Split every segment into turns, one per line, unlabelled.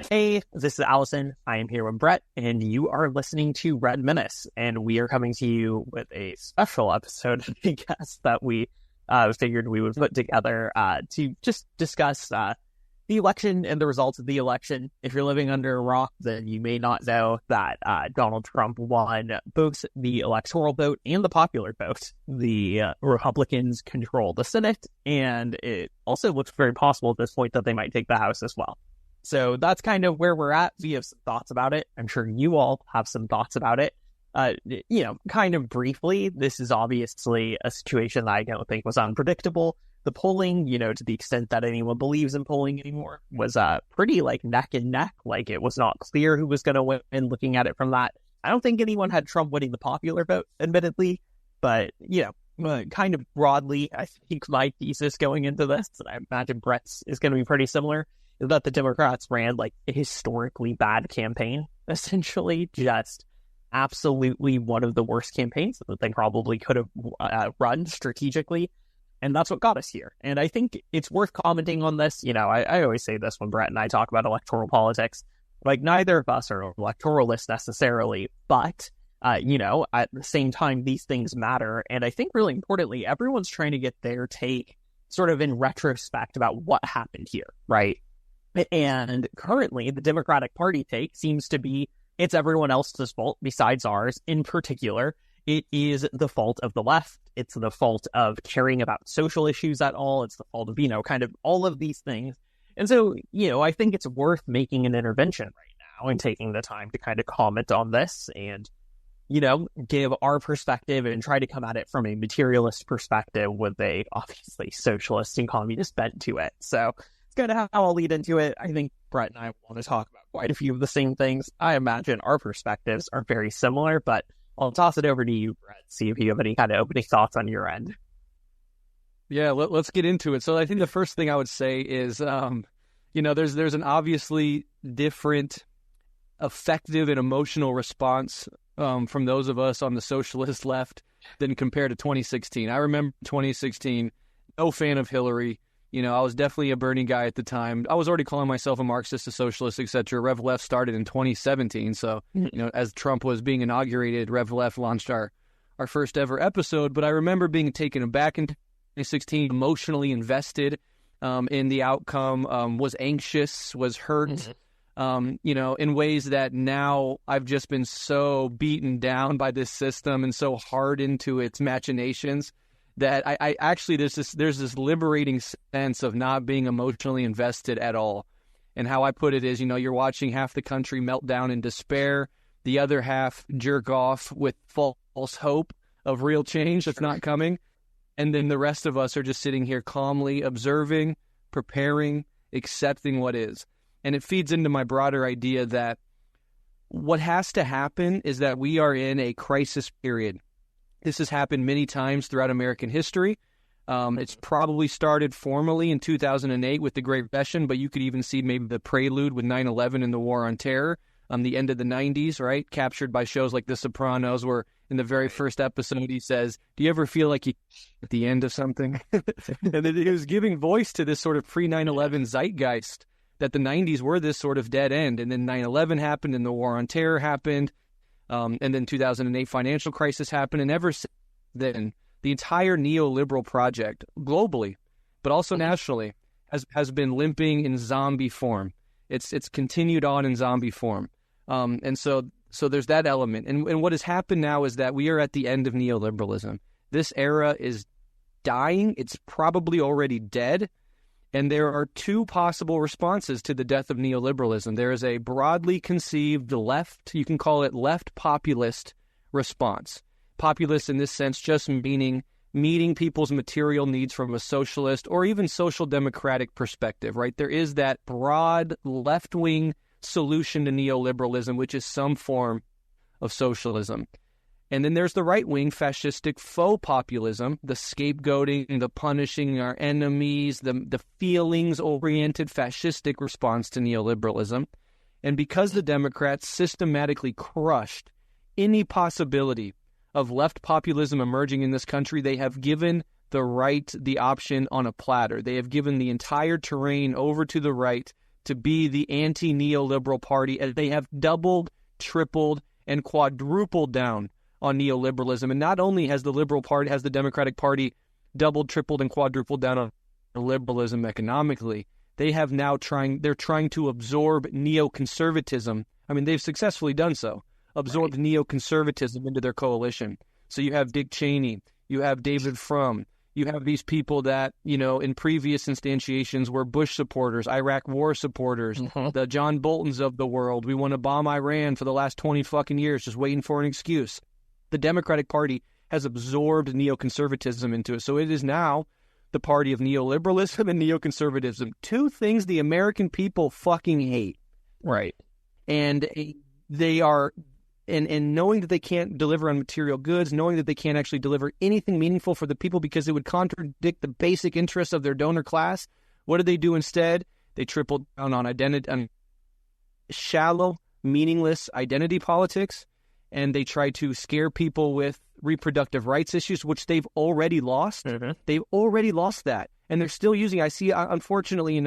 Hey, this is Alyson. I am here with Breht, and you are listening to Red Menace, and we are coming to you with a special episode, I guess, that we figured we would put together to just discuss the election and the results of the election. If you're living under a rock, then you may not know that Donald Trump won both the electoral vote and the popular vote. The Republicans control the Senate, and it also looks very possible at this point that they might take the House as well. So that's kind of where we're at. We have some thoughts about it. I'm sure you all have some thoughts about it. Kind of briefly, this is obviously a situation that I don't think was unpredictable. The polling, to the extent that anyone believes in polling anymore, was pretty neck and neck. It was not clear who was going to win looking at it from that. I don't think anyone had Trump winning the popular vote, admittedly. But, kind of broadly, I think my thesis going into this, and I imagine Brett's is going to be pretty similar, is that the Democrats ran a historically bad campaign, essentially. Just absolutely one of the worst campaigns that they probably could have run strategically. And that's what got us here. And I think it's worth commenting on this. I always say this when Breht and I talk about electoral politics. Neither of us are electoralists necessarily, but, at the same time, these things matter. And I think really importantly, everyone's trying to get their take sort of in retrospect about what happened here, right? And currently, the Democratic Party take seems to be it's everyone else's fault besides ours. In particular, it is the fault of the left. It's the fault of caring about social issues at all. It's the fault of, kind of all of these things. And so, I think it's worth making an intervention right now and taking the time to kind of comment on this and, give our perspective and try to come at it from a materialist perspective with a obviously socialist and communist bent to it. So it's kind of how I'll lead into it. I think Breht and I want to talk about quite a few of the same things. I imagine our perspectives are very similar, but I'll toss it over to you, Breht, see if you have any kind of opening thoughts on your end.
Yeah, let's get into it. So I think the first thing I would say is, there's an obviously different affective and emotional response from those of us on the socialist left than compared to 2016. I remember 2016, no fan of Hillary. I was definitely a Bernie guy at the time. I was already calling myself a Marxist, a socialist, etc. Rev Left started in 2017. So, as Trump was being inaugurated, Rev Left launched our first ever episode. But I remember being taken aback in 2016, emotionally invested in the outcome, was anxious, was hurt, in ways that now I've just been so beaten down by this system and so hardened to its machinations that I actually, there's this liberating sense of not being emotionally invested at all. And how I put it is, you're watching half the country melt down in despair, the other half jerk off with false hope of real change that's not coming. And then the rest of us are just sitting here calmly observing, preparing, accepting what is. And it feeds into my broader idea that what has to happen is that we are in a crisis period. This has happened many times throughout American history. It's probably started formally in 2008 with the Great Recession, but you could even see maybe the prelude with 9/11 and the War on Terror the end of the 90s, right? Captured by shows like The Sopranos, where in the very first episode he says, do you ever feel like you at the end of something? And then he was giving voice to this sort of pre-9/11 zeitgeist that the 90s were this sort of dead end. And then 9/11 happened and the War on Terror happened. And then 2008 financial crisis happened. And ever since then, the entire neoliberal project globally, but also nationally, has been limping in zombie form. It's continued on in zombie form. And so there's that element. And what has happened now is that we are at the end of neoliberalism. This era is dying. It's probably already dead. And there are two possible responses to the death of neoliberalism. There is a broadly conceived left, you can call it left populist response. Populist in this sense just meaning meeting people's material needs from a socialist or even social democratic perspective, right? There is that broad left-wing solution to neoliberalism, which is some form of socialism. And then there's the right-wing fascistic faux populism, the scapegoating, the punishing our enemies, the feelings-oriented fascistic response to neoliberalism. And because the Democrats systematically crushed any possibility of left populism emerging in this country, they have given the right the option on a platter. They have given the entire terrain over to the right to be the anti-neoliberal party, as they have doubled, tripled, and quadrupled down on neoliberalism. And not only has the Democratic Party doubled, tripled, and quadrupled down on liberalism economically, they're trying to absorb neoconservatism. I mean, they've successfully done so, absorbed neoconservatism into their coalition. So you have Dick Cheney, you have David Frum, you have these people that, in previous instantiations were Bush supporters, Iraq war supporters, the John Boltons of the world. We want to bomb Iran for the last 20 fucking years, just waiting for an excuse. The Democratic Party has absorbed neoconservatism into it. So it is now the party of neoliberalism and neoconservatism, two things the American people fucking hate.
Right.
And they are, and knowing that they can't deliver on material goods, knowing that they can't actually deliver anything meaningful for the people because it would contradict the basic interests of their donor class, what do they do instead? They triple down on shallow, meaningless identity politics, and they try to scare people with reproductive rights issues, which they've already lost. They've already lost that. And they're still using, unfortunately,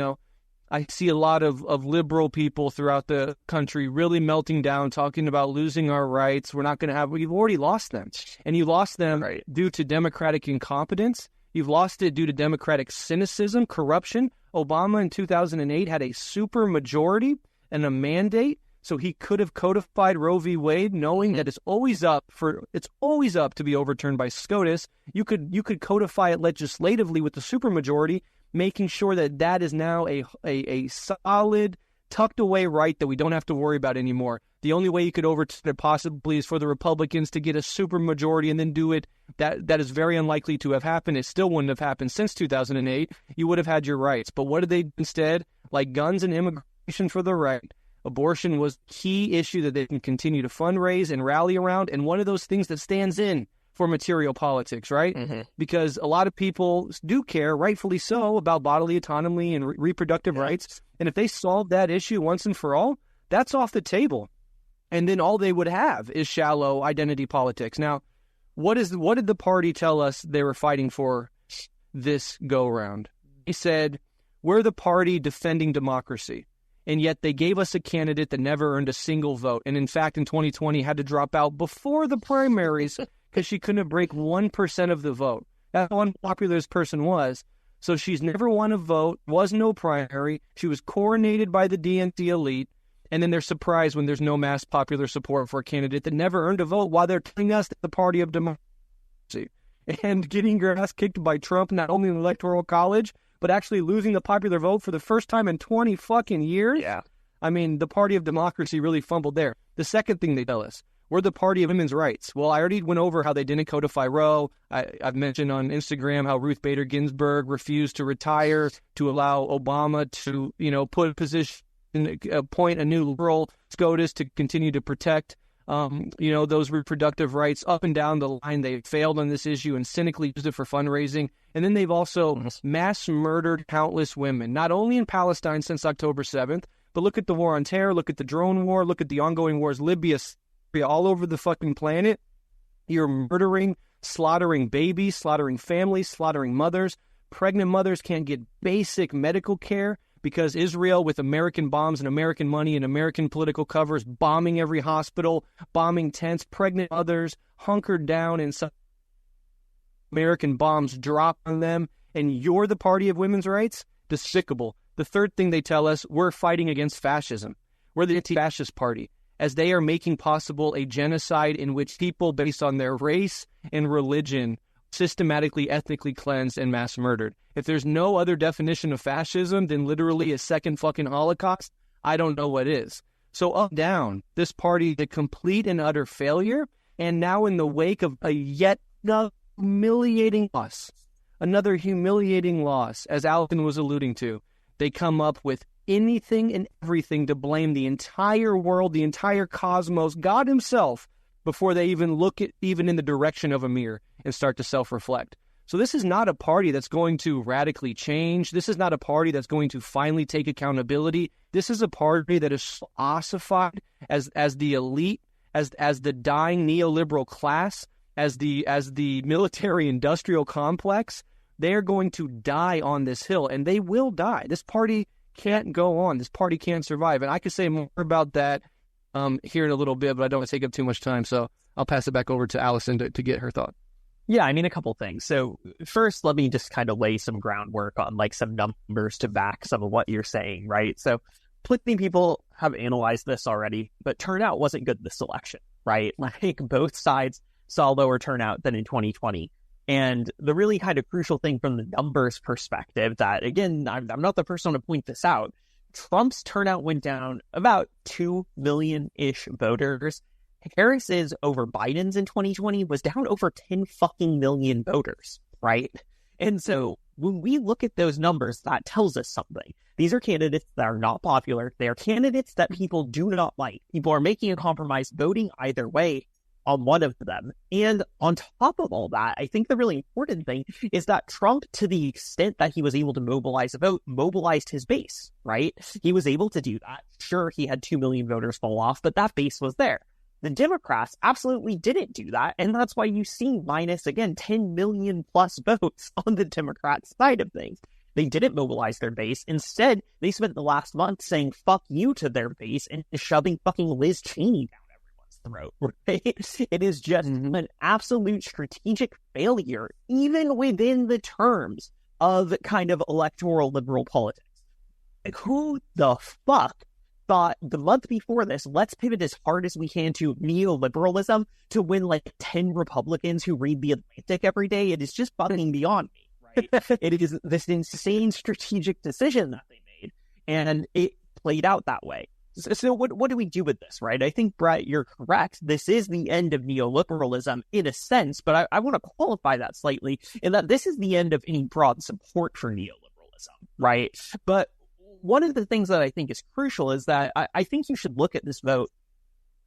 I see a lot of liberal people throughout the country really melting down, talking about losing our rights. We've already lost them. And you lost them due to democratic incompetence. You've lost it due to democratic cynicism, corruption. Obama in 2008 had a super majority and a mandate, so he could have codified Roe v. Wade, knowing that it's always up to be overturned by SCOTUS. You could codify it legislatively with the supermajority, making sure that is now a solid, tucked away right that we don't have to worry about anymore. The only way you could overturn it possibly is for the Republicans to get a supermajority and then do it. That is very unlikely to have happened. It still wouldn't have happened since 2008. You would have had your rights. But what did they do instead? Like guns and immigration for the right, abortion was a key issue that they can continue to fundraise and rally around, and one of those things that stands in for material politics, right? Because a lot of people do care, rightfully so, about bodily autonomy and reproductive rights, and if they solve that issue once and for all, that's off the table. And then all they would have is shallow identity politics. Now, what did the party tell us they were fighting for this go-round? They said, we're the party defending democracy. And yet they gave us a candidate that never earned a single vote. And in fact, in 2020, had to drop out before the primaries because she couldn't break 1% of the vote. That's how unpopular this person was. So she's never won a vote, was no primary. She was coronated by the DNC elite. And then they're surprised when there's no mass popular support for a candidate that never earned a vote while they're telling us that the party of democracy. And getting your ass kicked by Trump, not only in the Electoral College, but actually losing the popular vote for the first time in 20 fucking years?
Yeah.
I mean, the party of democracy really fumbled there. The second thing they tell us, we're the party of women's rights. Well, I already went over how they didn't codify Roe. I've mentioned on Instagram how Ruth Bader Ginsburg refused to retire to allow Obama to, appoint a new liberal SCOTUS to continue to protect those reproductive rights up and down the line. They failed on this issue and cynically used it for fundraising. And then they've also mass murdered countless women, not only in Palestine since October 7th, but look at the war on terror, look at the drone war, look at the ongoing wars, Libya, Syria, all over the fucking planet. You're murdering, slaughtering babies, slaughtering families, slaughtering mothers. Pregnant mothers can't get basic medical care because Israel, with American bombs and American money and American political covers, bombing every hospital, bombing tents, pregnant mothers hunkered down inside. American bombs drop on them, and you're the party of women's rights? Despicable. The third thing they tell us, we're fighting against fascism. We're the anti-fascist party, as they are making possible a genocide in which people based on their race and religion systematically, ethnically cleansed and mass murdered. If there's no other definition of fascism than literally a second fucking Holocaust, I don't know what is. So up, down, this party, the complete and utter failure, and now in the wake of a yet another humiliating loss, as Alyson was alluding to, they come up with anything and everything to blame the entire world, the entire cosmos, God himself, before they even look at even in the direction of a mirror and start to self-reflect. So this is not a party that's going to radically change. This is not a party that's going to finally take accountability. This is a party that is ossified as the elite, as the dying neoliberal class, as the military-industrial complex. They are going to die on this hill, and they will die. This party can't go on. This party can't survive. And I could say more about that here in a little bit, but I don't want to take up too much time. So I'll pass it back over to Alyson to get her thought.
Yeah, I mean, a couple things. So first, let me just kind of lay some groundwork on like some numbers to back some of what you're saying, right? So plenty of people have analyzed this already, but turnout wasn't good this election, right? Like both sides saw lower turnout than in 2020. And the really kind of crucial thing from the numbers perspective that, again, I'm not the person to point this out, Trump's turnout went down about 2 million-ish voters. Harris's over Biden's in 2020 was down over 10 fucking million voters, right? And so when we look at those numbers, that tells us something. These are candidates that are not popular. They are candidates that people do not like. People are making a compromise, voting either way on one of them. And on top of all that, I think the really important thing is that Trump, to the extent that he was able to mobilize a vote, mobilized his base, right? He was able to do that. Sure, he had 2 million voters fall off, but that base was there. The Democrats absolutely didn't do that, and that's why you see minus, again, 10 million plus votes on the Democrat side of things. They didn't mobilize their base. Instead, they spent the last month saying fuck you to their base and shoving fucking Liz Cheney down everyone's throat, right? It is just an absolute strategic failure, even within the terms of kind of electoral liberal politics. Like, who the fuck thought the month before this, let's pivot as hard as we can to neoliberalism to win like 10 Republicans who read The Atlantic every day? It is just fucking beyond me, right? It is this insane strategic decision that they made, and it played out that way. So what do we do with this, right? I think, Brett, you're correct. This is the end of neoliberalism in a sense, but I want to qualify that slightly in that this is the end of any broad support for neoliberalism, right? But one of the things that I think is crucial is that I think you should look at this vote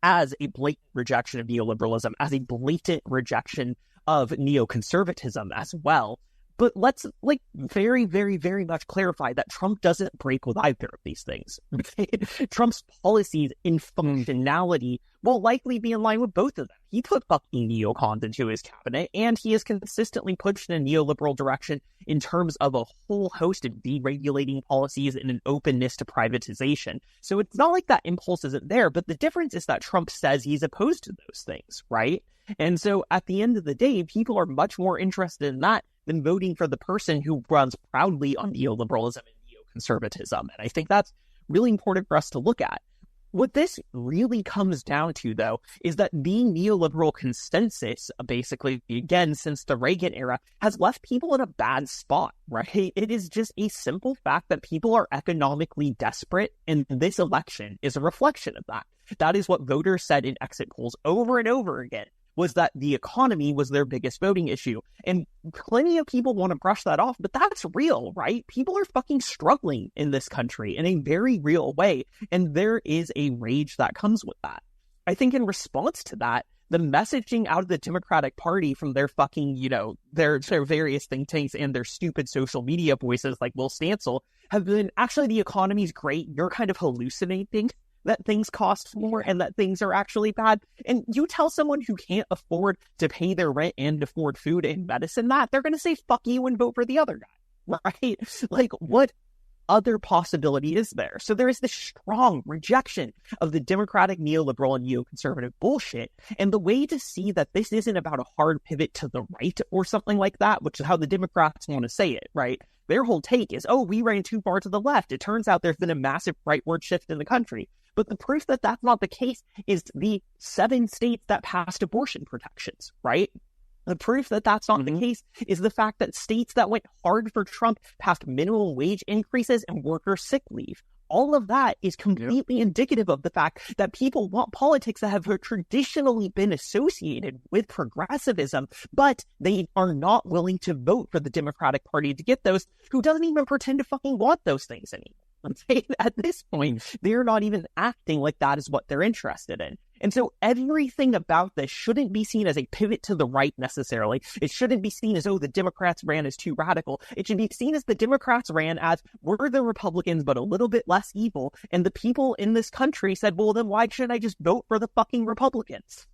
as a blatant rejection of neoliberalism, as a blatant rejection of neoconservatism as well. But let's like very, very, very much clarify that Trump doesn't break with either of these things. Right? Trump's policies in functionality will likely be in line with both of them. He put fucking neocons into his cabinet, and he has consistently pushed in a neoliberal direction in terms of a whole host of deregulating policies and an openness to privatization. So it's not like that impulse isn't there, but the difference is that Trump says he's opposed to those things, right? And so at the end of the day, people are much more interested in that than voting for the person who runs proudly on neoliberalism and neoconservatism. And I think that's really important for us to look at. What this really comes down to, though, is that the neoliberal consensus, basically, again, since the Reagan era, has left people in a bad spot, right? It is just a simple fact that people are economically desperate, and this election is a reflection of that. That is what voters said in exit polls over and over again, was that the economy was their biggest voting issue. And plenty of people want to brush that off, but that's real, right? People are fucking struggling in this country in a very real way, and there is a rage that comes with that. I think in response to that, the messaging out of the Democratic Party from their fucking, their various think tanks and their stupid social media voices like Will Stancil have been, actually, the economy's great, you're kind of hallucinating that things cost more and that things are actually bad. And you tell someone who can't afford to pay their rent and afford food and medicine that, they're going to say, fuck you and vote for the other guy, right? Like, what other possibility is there? So there is this strong rejection of the democratic, neoliberal, and neoconservative bullshit. And the way to see that this isn't about a hard pivot to the right or something like that, which is how the Democrats want to say it, right? Their whole take is, oh, we ran too far to the left. It turns out there's been a massive rightward shift in the country. But the proof that that's not the case is the 7 states that passed abortion protections, right? The proof that that's not the case is the fact that states that went hard for Trump passed minimum wage increases and worker sick leave. All of that is completely indicative of the fact that people want politics that have traditionally been associated with progressivism, but they are not willing to vote for the Democratic Party to get those, who doesn't even pretend to fucking want those things anymore. At this point, they're not even acting like that is what they're interested in. And so everything about this shouldn't be seen as a pivot to the right necessarily. It shouldn't be seen as, oh, the Democrats ran as too radical. It should be seen as the Democrats ran as, we're the Republicans, but a little bit less evil. And the people in this country said, well, then why shouldn't I just vote for the fucking Republicans?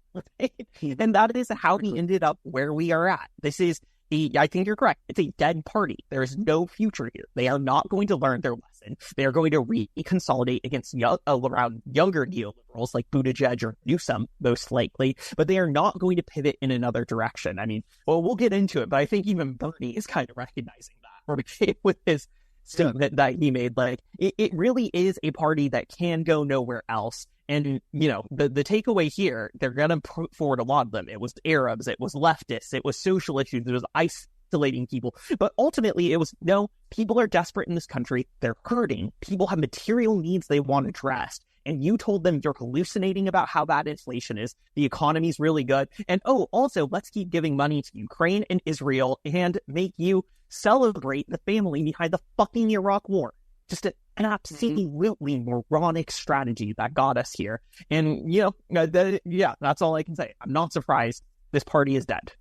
And that is how we ended up where we are at. This is I think you're correct. It's a dead party. There is no future here. They are not going to learn their lesson. They are going to reconsolidate against around younger neoliberals like Buttigieg or Newsom, most likely, but they are not going to pivot in another direction. I mean, well, we'll get into it, but I think even Bernie is kind of recognizing that with his statement that he made. Like, it really is a party that can go nowhere else. And, you know, the takeaway here, they're going to put forward a lot of them. It was Arabs, it was leftists, it was social issues, it was isolating people. But ultimately, it was, no, people are desperate in this country. They're hurting. People have material needs they want addressed. And you told them you're hallucinating about how bad inflation is. The economy's really good. And, oh, also, let's keep giving money to Ukraine and Israel and make you celebrate the family behind the fucking Iraq war. Just an absolutely moronic strategy that got us here. And, you know, that's all I can say. I'm not surprised this party is dead.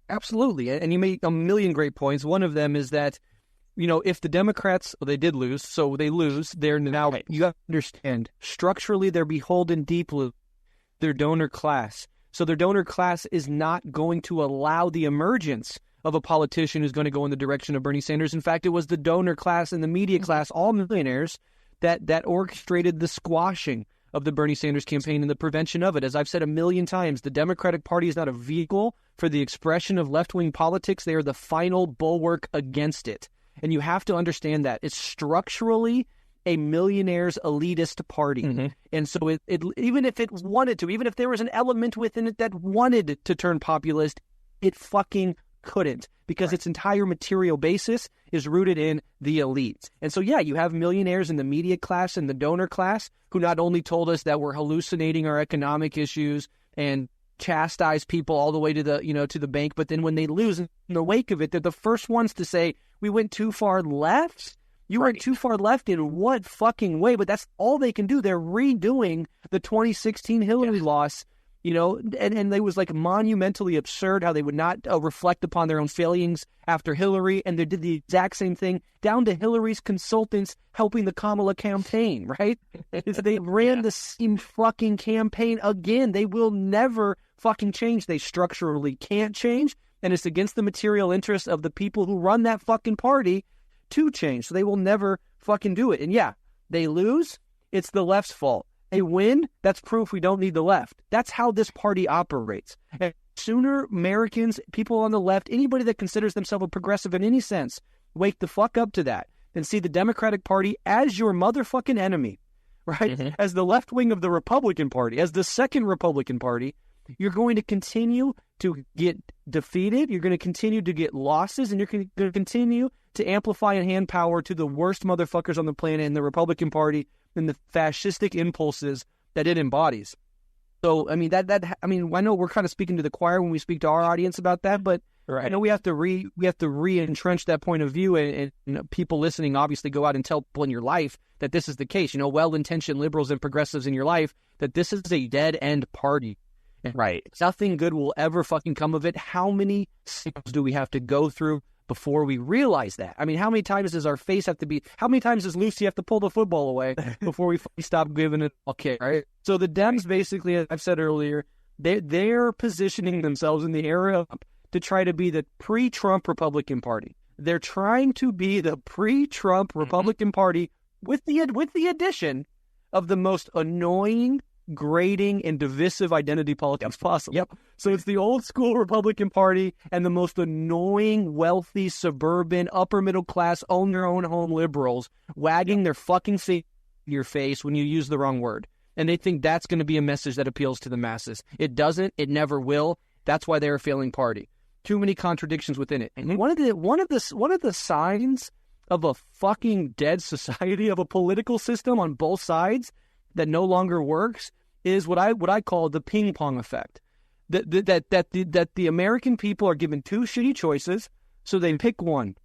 Absolutely. And you made a million great points. One of them is that, you know, if the Democrats, well, they did lose, so they lose, they're now, you have to understand, structurally, they're beholden deeply to their donor class. So their donor class is not going to allow the emergence of a politician who's going to go in the direction of Bernie Sanders. In fact, it was the donor class and the media class, all millionaires, that orchestrated the squashing of the Bernie Sanders campaign and the prevention of it. As I've said a million times, the Democratic Party is not a vehicle for the expression of left-wing politics. They are the final bulwark against it. And you have to understand that. It's structurally a millionaire's elitist party. Mm-hmm. And so it even if it wanted to, even if there was an element within it that wanted to turn populist, it fucking couldn't, because its entire material basis is rooted in the elites. And so, yeah, you have millionaires in the media class and the donor class who not only told us that we're hallucinating our economic issues and chastise people all the way to the bank, but then when they lose in the wake of it, they're the first ones to say, we went too far left. You went too far left in what fucking way? But that's all they can do. They're redoing the 2016 Hillary loss. You know, and it was like monumentally absurd how they would not reflect upon their own failings after Hillary, and they did the exact same thing down to Hillary's consultants helping the Kamala campaign, right? They ran the same fucking campaign again. They will never fucking change. They structurally can't change, and it's against the material interests of the people who run that fucking party to change. So they will never fucking do it. And yeah, they lose, it's the left's fault. They win, that's proof we don't need the left. That's how this party operates. And sooner Americans, people on the left, anybody that considers themselves a progressive in any sense, wake the fuck up to that and see the Democratic Party as your motherfucking enemy, right? Mm-hmm. As the left wing of the Republican Party, as the second Republican Party, you're going to continue to get defeated, you're going to continue to get losses, and you're going to continue to amplify and hand power to the worst motherfuckers on the planet in the Republican Party and the fascistic impulses that it embodies. So, I mean, I know we're kind of speaking to the choir when we speak to our audience about that, but I know we have to re-entrench that point of view, and people listening obviously go out and tell people in your life that this is the case. You know, well-intentioned liberals and progressives in your life, that this is a dead-end party. Right. Nothing good will ever fucking come of it. How many cycles do we have to go through before we realize that? I mean, how many times does our face have to be, how many times does Lucy have to pull the football away before we stop giving it a kick, right? So the Dems basically, as I've said earlier, they're positioning themselves in the era to try to be the pre-Trump Republican Party. They're trying to be the pre-Trump Republican Party with the addition of the most annoying, grating, and divisive identity politics possible. Yep. So it's the old school Republican Party and the most annoying, wealthy, suburban, upper middle class, own their own home liberals wagging their fucking face in your face when you use the wrong word. And they think that's going to be a message that appeals to the masses. It doesn't. It never will. That's why they're a failing party. Too many contradictions within it. And one of the signs of a fucking dead society, of a political system on both sides that no longer works, is what I call the ping pong effect. That the American people are given two shitty choices, so they pick one,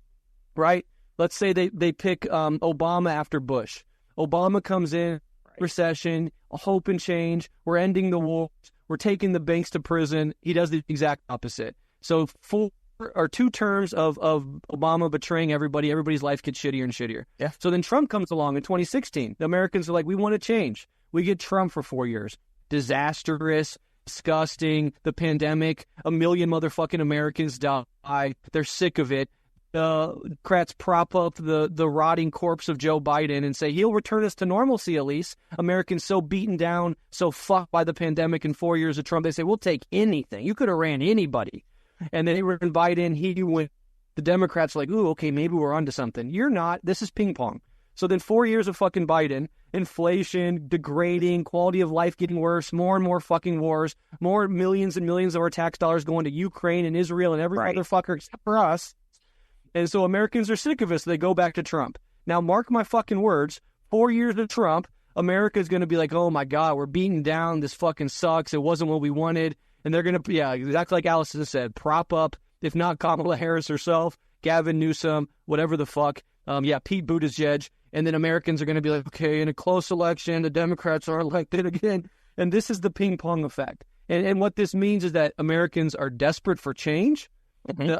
right? Let's say they pick Obama after Bush. Obama comes in, recession, a hope and change. We're ending the wars. We're taking the banks to prison. He does the exact opposite. So 2 terms of Obama betraying everybody. Everybody's life gets shittier and shittier. Yeah. So then Trump comes along in 2016. The Americans are like, we want to change. We get Trump for 4 years. Disastrous, disgusting. The pandemic, 1 million motherfucking Americans die. They're sick of it. Democrats prop up the rotting corpse of Joe Biden and say he'll return us to normalcy, Alyce. Americans so beaten down, so fucked by the pandemic and 4 years of Trump, they say, we'll take anything. You could have ran anybody. And then they were in Biden, he went. The Democrats are like, ooh, okay, maybe we're onto something. You're not. This is ping pong. So then 4 years of fucking Biden, inflation, degrading, quality of life getting worse, more and more fucking wars, more millions and millions of our tax dollars going to Ukraine and Israel and every motherfucker except for us. And so Americans are sick of us. So they go back to Trump. Now, mark my fucking words. 4 years of Trump, America's going to be like, oh, my God, we're beaten down. This fucking sucks. It wasn't what we wanted. And they're going to, yeah, exactly like Alyson said, prop up, if not Kamala Harris herself, Gavin Newsom, whatever the fuck. Pete Buttigieg. And then Americans are going to be like, okay, in a close election, the Democrats are elected again. And this is the ping pong effect. And what this means is that Americans are desperate for change.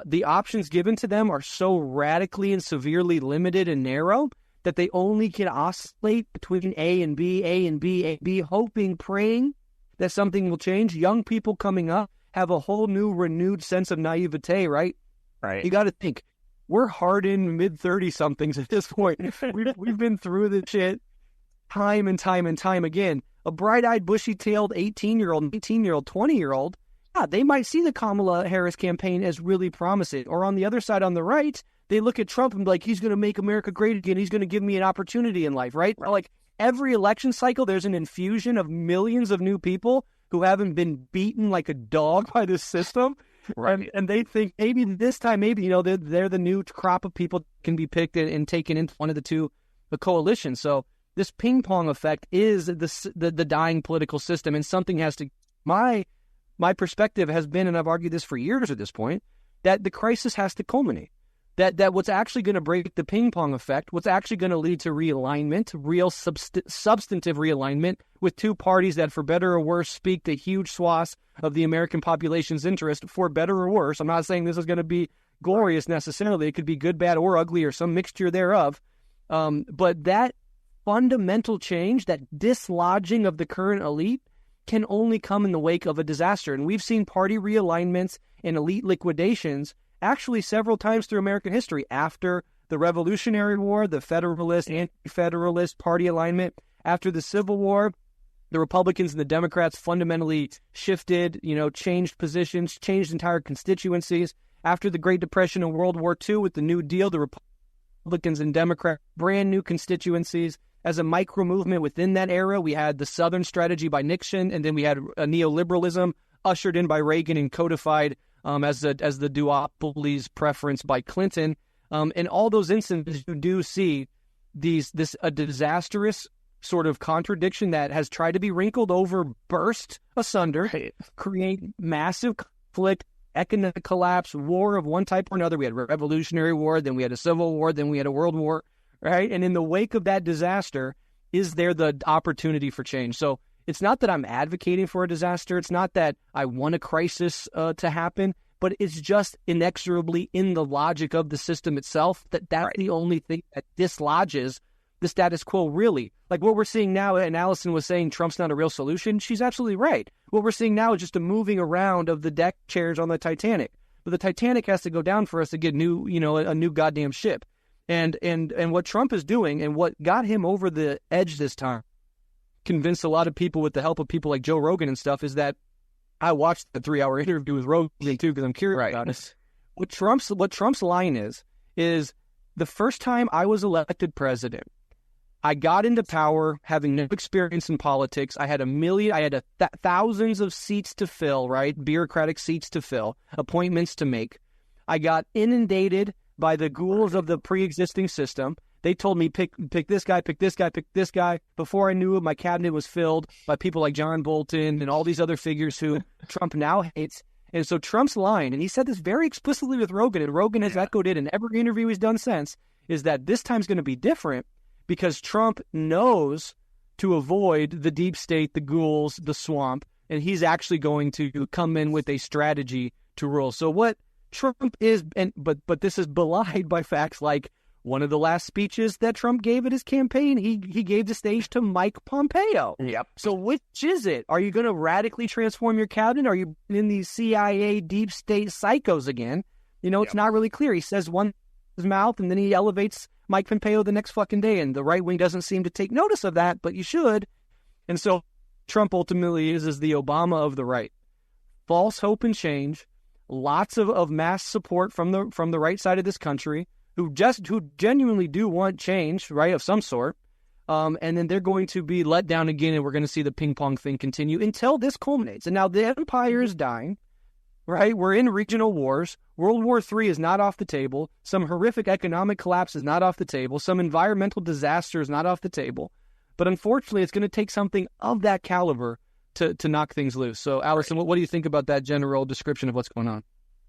The options given to them are so radically and severely limited and narrow that they only can oscillate between A and B, A and B, A and B, hoping, praying that something will change. Young people coming up have a whole new renewed sense of naivete, right?
Right.
You got to think, we're hardened mid-30-somethings at this point. We've been through this shit time and time and time again. A bright-eyed, bushy-tailed 18-year-old, 18-year-old, 20-year-old, they might see the Kamala Harris campaign as really promising. Or on the other side, on the right, they look at Trump and be like, he's going to make America great again. He's going to give me an opportunity in life, right? Like every election cycle, there's an infusion of millions of new people who haven't been beaten like a dog by this system. Right. And they think maybe this time, they're the new crop of people can be picked and taken into one of the coalitions. So this ping pong effect is the dying political system, and something has to. My perspective has been, and I've argued this for years at this point, that the crisis has to culminate. That what's actually going to break the ping pong effect, what's actually going to lead to realignment, real substantive realignment with two parties that, for better or worse, speak to huge swaths of the American population's interest, for better or worse. I'm not saying this is going to be glorious necessarily. It could be good, bad, or ugly, or some mixture thereof. But that fundamental change, that dislodging of the current elite, can only come in the wake of a disaster. And we've seen party realignments and elite liquidations actually several times through American history. After the Revolutionary War, the Federalist, Anti-Federalist party alignment. After the Civil War, the Republicans and the Democrats fundamentally shifted, changed positions, changed entire constituencies. After the Great Depression and World War II with the New Deal, the Republicans and Democrats, brand new constituencies. As a micro movement within that era, we had the Southern strategy by Nixon, and then we had a neoliberalism ushered in by Reagan and codified as the duopoly's preference by Clinton. In all those instances, you do see a disastrous sort of contradiction that has tried to be wrinkled over, burst asunder, create massive conflict, economic collapse, war of one type or another. We had a Revolutionary War, then we had a Civil War, then we had a World War, right? And in the wake of that disaster, is there the opportunity for change? So it's not that I'm advocating for a disaster. It's not that I want a crisis to happen, but it's just inexorably in the logic of the system itself that's the only thing that dislodges the status quo, really. Like what we're seeing now, and Alyson was saying Trump's not a real solution. She's absolutely right. What we're seeing now is just a moving around of the deck chairs on the Titanic. But the Titanic has to go down for us to get a new goddamn ship. And what Trump is doing, and what got him over the edge this time, convinced a lot of people with the help of people like Joe Rogan and stuff, is that I watched the 3-hour interview with Rogan too because I'm curious about it. What Trump's line is the first time I was elected president, I got into power having no experience in politics. I had thousands of seats to fill, right? Bureaucratic seats to fill, appointments to make. I got inundated by the ghouls of the pre-existing system. They told me, pick this guy, pick this guy, pick this guy. Before I knew it, my cabinet was filled by people like John Bolton and all these other figures who Trump now hates. And so Trump's line, and he said this very explicitly with Rogan, and Rogan has echoed it in every interview he's done since, is that this time's going to be different because Trump knows to avoid the deep state, the ghouls, the swamp, and he's actually going to come in with a strategy to rule. So what Trump is, but this is belied by facts like One of the last speeches that Trump gave at his campaign, he gave the stage to Mike Pompeo.
Yep.
So which is it? Are you going to radically transform your cabinet? Are you in these CIA deep state psychos again? It's not really clear. He says one his mouth and then he elevates Mike Pompeo the next fucking day, and the right wing doesn't seem to take notice of that, but you should. And so Trump ultimately is the Obama of the right. False hope and change, lots of mass support from the right side of this country, who genuinely do want change, right, of some sort, and then they're going to be let down again, and we're going to see the ping pong thing continue until this culminates. And now the empire is dying, right? We're in regional wars. World War III is not off the table. Some horrific economic collapse is not off the table. Some environmental disaster is not off the table. But unfortunately, it's going to take something of that caliber to knock things loose. So, Alyson, what do you think about that general description of what's going on?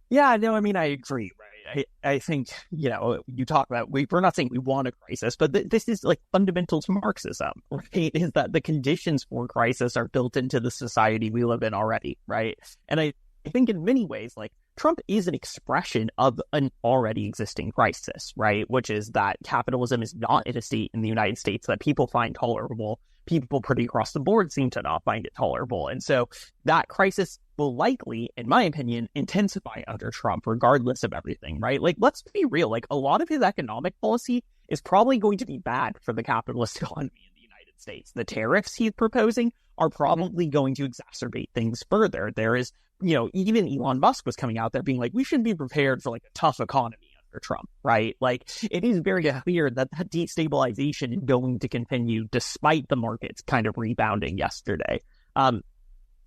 Yeah, no, I mean, I agree, right? I think, you talk about, we're not saying we want a crisis, but this is like fundamental to Marxism, right? Is that the conditions for crisis are built into the society we live in already, right? And I think in many ways, like, Trump is an expression of an already existing crisis, right? Which is that capitalism is not in a state in the United States that people find tolerable. People pretty across the board seem to not find it tolerable. And so that crisis will likely, in my opinion, intensify under Trump, regardless of everything, right? Like, let's be real. Like, a lot of his economic policy is probably going to be bad for the capitalist economy in the United States. The tariffs he's proposing are probably going to exacerbate things further. There is, even Elon Musk was coming out there being like, we should be prepared for like a tough economy under Trump, right? Like, it is very clear that that destabilization is going to continue despite the markets kind of rebounding yesterday.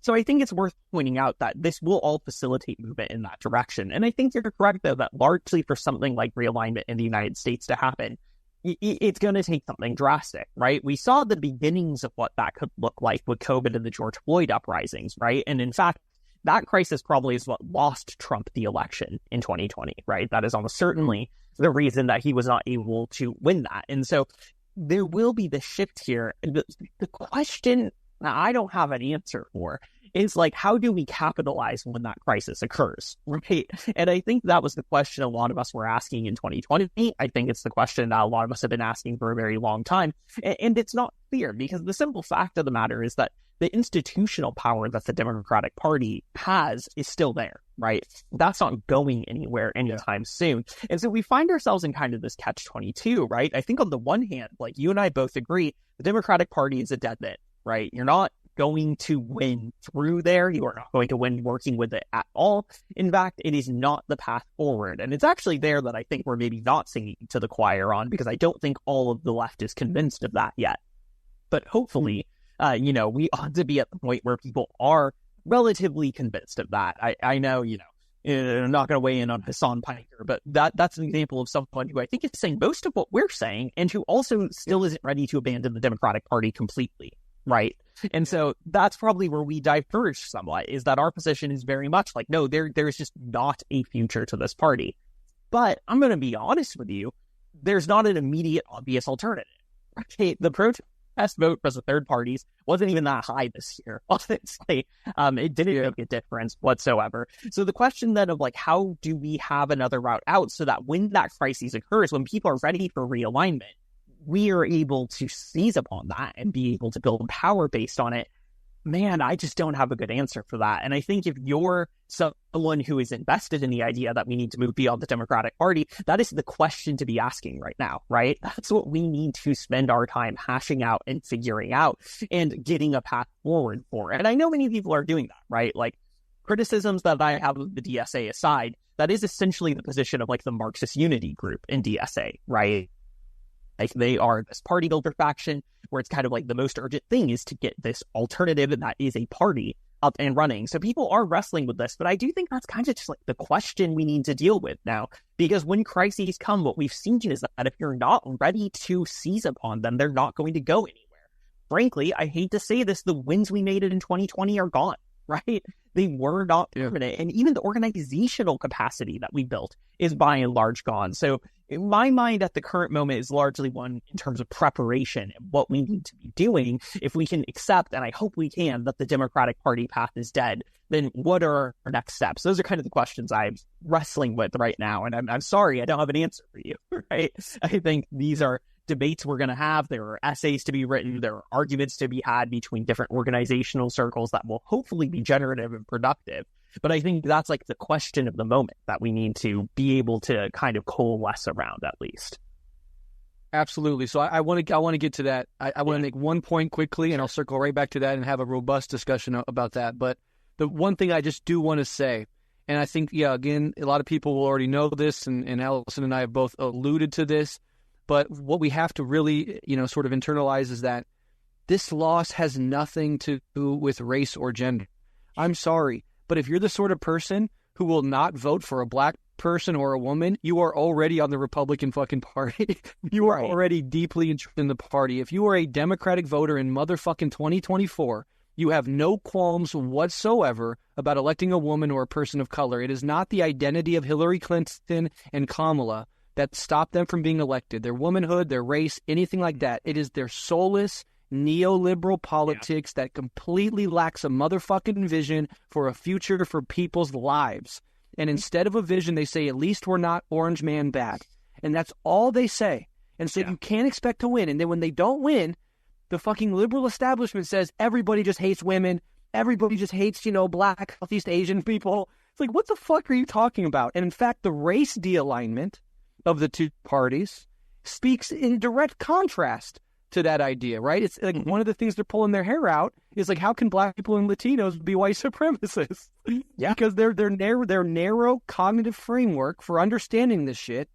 So I think it's worth pointing out that this will all facilitate movement in that direction. And I think you're correct, though, that largely for something like realignment in the United States to happen, it's going to take something drastic, right? We saw the beginnings of what that could look like with COVID and the George Floyd uprisings, right? And in fact, that crisis probably is what lost Trump the election in 2020, right? That is almost certainly the reason that he was not able to win that. And so there will be the shift here. The question that I don't have an answer for is like, how do we capitalize when that crisis occurs, right? And I think that was the question a lot of us were asking in 2020. I think it's the question that a lot of us have been asking for a very long time. And it's not clear, because the simple fact of the matter is that the institutional power that the Democratic Party has is still there, right? That's not going anywhere anytime soon. And so we find ourselves in kind of this catch-22, right? I think on the one hand, like you and I both agree, the Democratic Party is a dead end, right? You're not going to win through there. You are not going to win working with it at all. In fact, it is not the path forward. And it's actually there that I think we're maybe not singing to the choir on, because I don't think all of the left is convinced of that yet. But hopefully, we ought to be at the point where people are relatively convinced of that. I know, I'm not going to weigh in on Hassan Piker, but that's an example of someone who I think is saying most of what we're saying, and who also still isn't ready to abandon the Democratic Party completely, right? And so that's probably where we diverge somewhat, is that our position is very much like, no, there's just not a future to this party. But I'm going to be honest with you, there's not an immediate obvious alternative. Okay, the protest vote for the third parties wasn't even that high this year, honestly. It didn't make a difference whatsoever. So the question then of like, how do we have another route out so that when that crisis occurs, when people are ready for realignment, we are able to seize upon that and be able to build power based on it? Man, I just don't have a good answer for that. And I think if you're someone who is invested in the idea that we need to move beyond the Democratic Party, that is the question to be asking right now, right? That's what we need to spend our time hashing out and figuring out and getting a path forward for. And I know many people are doing that, right? Like, criticisms that I have of the DSA aside, that is essentially the position of like the Marxist Unity group in DSA, right? Like, they are this party builder faction where it's kind of like the most urgent thing is to get this alternative that is a party up and running. So people are wrestling with this, but I do think that's kind of just like the question we need to deal with now, because when crises come, what we've seen is that if you're not ready to seize upon them, they're not going to go anywhere. Frankly, I hate to say this, the wins we made in 2020 are gone, right? They were not permanent. And even the organizational capacity that we built is by and large gone. So in my mind at the current moment is largely one in terms of preparation and what we need to be doing. If we can accept, and I hope we can, that the Democratic Party path is dead, then what are our next steps? Those are kind of the questions I'm wrestling with right now. And I'm sorry, I don't have an answer for you, right? I think these are debates we're going to have. There are essays to be written. There are arguments to be had between different organizational circles that will hopefully be generative and productive. But I think that's like the question of the moment that we need to be able to kind of coalesce around, at least.
Absolutely. So I want to get to that. I want to make one point quickly, and I'll circle right back to that and have a robust discussion about that. But the one thing I just do want to say, and I think, again, a lot of people will already know this, and Alyson and I have both alluded to this, but what we have to really, sort of internalize is that this loss has nothing to do with race or gender. I'm sorry, but if you're the sort of person who will not vote for a black person or a woman, you are already on the Republican fucking party. You are already deeply entrenched in the party. If you are a Democratic voter in motherfucking 2024, you have no qualms whatsoever about electing a woman or a person of color. It is not the identity of Hillary Clinton and Kamala that stopped them from being elected, their womanhood, their race, anything like that. It is their soulless, neoliberal politics that completely lacks a motherfucking vision for a future for people's lives. And instead of a vision, they say, at least we're not Orange Man bad. And that's all they say. And so you can't expect to win. And then when they don't win, the fucking liberal establishment says everybody just hates women. Everybody just hates, black, Southeast Asian people. It's like, what the fuck are you talking about? And in fact, the race dealignment of the two parties speaks in direct contrast to that idea, right? It's like one of the things they're pulling their hair out is like, how can black people and Latinos be white supremacists? Because their narrow cognitive framework for understanding this shit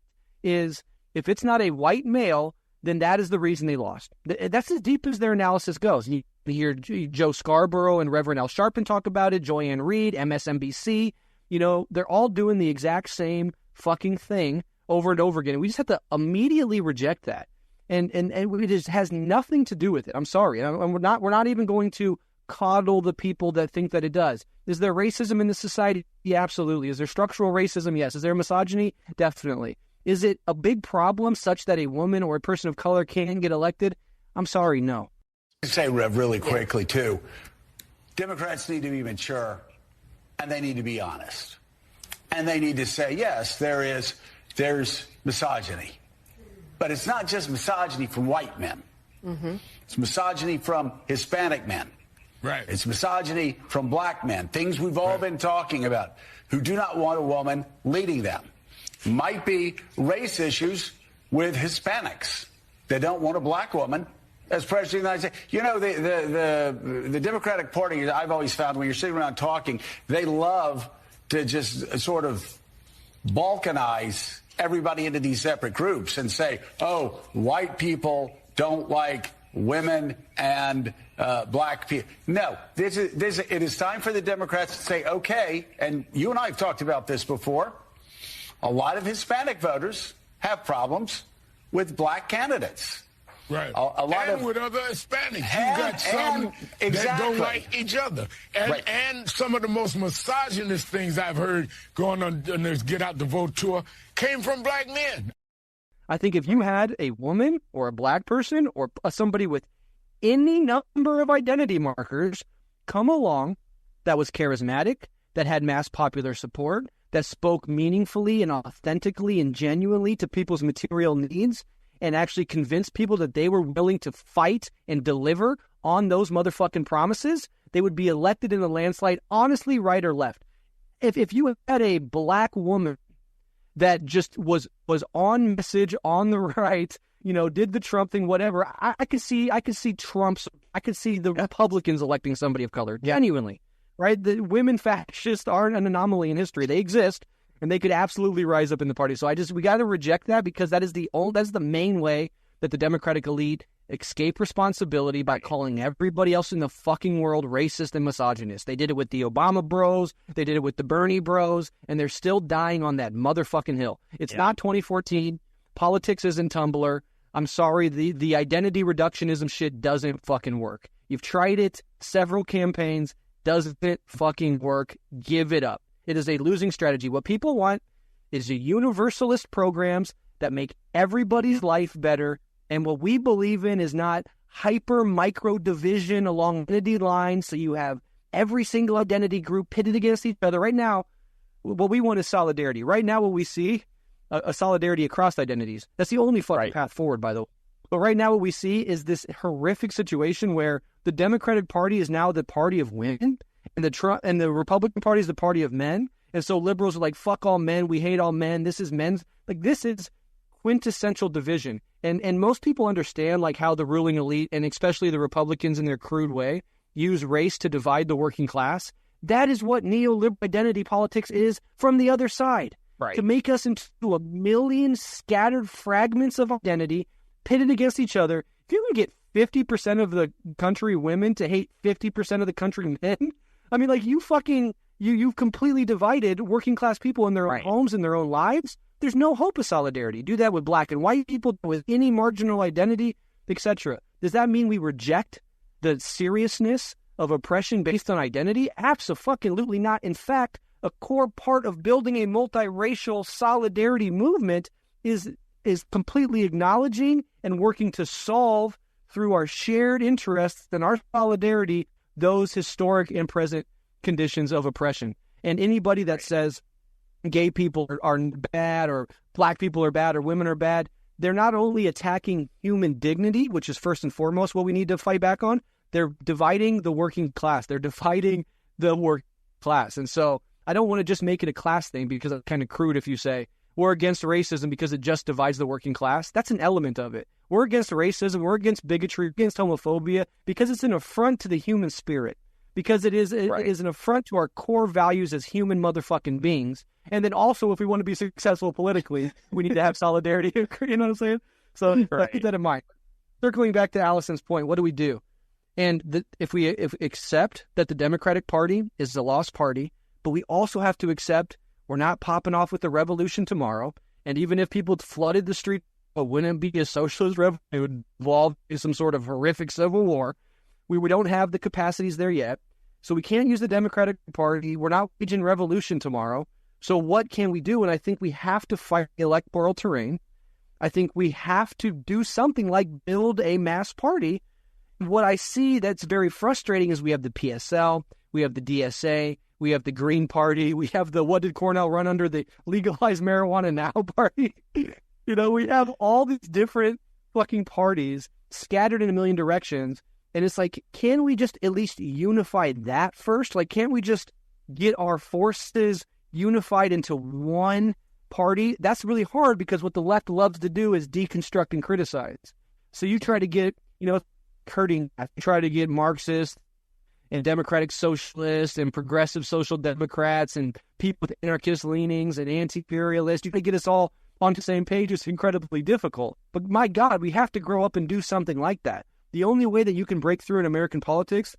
is if it's not a white male, then that is the reason they lost. That's as deep as their analysis goes. You hear Joe Scarborough and Reverend Al Sharpton talk about it, Joyanne Reid, MSNBC. They're all doing the exact same fucking thing over and over again. And we just have to immediately reject that. And it just has nothing to do with it. I'm sorry. And we're not even going to coddle the people that think that it does. Is there racism in the society? Yeah, absolutely. Is there structural racism? Yes. Is there misogyny? Definitely. Is it a big problem such that a woman or a person of color can't get elected? I'm sorry, no.
Say, Rev, really quickly, too. Democrats need to be mature, and they need to be honest. And they need to say, yes, there's misogyny. But it's not just misogyny from white men. It's misogyny from Hispanic men.
Right.
It's misogyny from black men, things we've all been talking about, who do not want a woman leading them. Might be race issues with Hispanics. They don't want a black woman as president of the United States. The Democratic Party, I've always found when you're sitting around talking, they love to just sort of balkanize everybody into these separate groups and say, oh, white people don't like women and black people. No, it is time for the Democrats to say, okay, and you and I have talked about this before, a lot of Hispanic voters have problems with black candidates.
Right.
A lot
and
of,
with other Hispanics. You've got some that don't like each other. And some of the most misogynist things I've heard going on this Get Out the Vote tour came from black men.
I think if you had a woman or a black person or somebody with any number of identity markers come along that was charismatic, that had mass popular support, that spoke meaningfully and authentically and genuinely to people's material needs, and actually convinced people that they were willing to fight and deliver on those motherfucking promises, they would be elected in a landslide, honestly, right or left. If you had a black woman that just was on message, on the right, did the Trump thing, whatever, I could see the Republicans electing somebody of color, genuinely, right? The women fascists aren't an anomaly in history. They exist. And they could absolutely rise up in the party. So we got to reject that, because that's the main way that the Democratic elite escape responsibility, by calling everybody else in the fucking world racist and misogynist. They did it with the Obama bros. They did it with the Bernie bros. And they're still dying on that motherfucking hill. It's not 2014. Politics isn't Tumblr. I'm sorry. The identity reductionism shit doesn't fucking work. You've tried it, several campaigns. doesn't fucking work. Give it up. It is a losing strategy. What people want is a universalist programs that make everybody's life better. And what we believe in is not hyper micro division along identity lines. So you have every single identity group pitted against each other. Right now, what we want is solidarity. Right now, what we see, a solidarity across identities. That's the only fucking path forward, by the way. But right now, what we see is this horrific situation where the Democratic Party is now the party of women, and the Republican Party is the party of men. And so liberals are like, fuck all men, we hate all men, this is men's. Like, this is quintessential division. And most people understand, like, how the ruling elite, and especially the Republicans in their crude way, use race to divide the working class. That is what neoliberal identity politics is from the other side.
Right.
To make us into a million scattered fragments of identity pitted against each other. If you can get 50% of the country women to hate 50% of the country men, I mean, like, you've completely divided working class people in their own homes, in their own lives. There's no hope of solidarity. Do that with black and white people, with any marginal identity, etc. Does that mean we reject the seriousness of oppression based on identity? Absolutely not. In fact, a core part of building a multiracial solidarity movement is completely acknowledging and working to solve, through our shared interests and our solidarity, those historic and present conditions of oppression. And anybody that says gay people are bad, or black people are bad, or women are bad, they're not only attacking human dignity, which is first and foremost what we need to fight back on, they're dividing the working class. They're dividing the working class. And so I don't want to just make it a class thing, because it's kind of crude if you say, we're against racism because it just divides the working class. That's an element of it. We're against racism, we're against bigotry, against homophobia, because it's an affront to the human spirit. Because it is an affront to our core values as human motherfucking beings. And then also, if we want to be successful politically, we need to have solidarity. You know what I'm saying? So keep that in mind. Circling back to Alyson's point, what do we do? And if we accept that the Democratic Party is the lost party, but we also have to accept we're not popping off with a revolution tomorrow. And even if people flooded the street, it wouldn't be a socialist revolution. It would involve some sort of horrific civil war. We don't have the capacities there yet. So we can't use the Democratic Party. We're not waging revolution tomorrow. So what can we do? And I think we have to fight the electoral terrain. I think we have to do something like build a mass party. What I see that's very frustrating is we have the PSL, we have the DSA, we have the Green Party, we have the what did Cornell run under, the legalize marijuana now party. You know, we have all these different fucking parties scattered in a million directions. And it's like, can we just at least unify that first? Like, can't we just get our forces unified into one party? That's really hard, because what the left loves to do is deconstruct and criticize. So you try to get, try to get Marxists and democratic socialists and progressive social democrats and people with anarchist leanings and anti-imperialists. You can get us all on the same page. It's incredibly difficult. But my God, we have to grow up and do something like that. The only way that you can break through in American politics,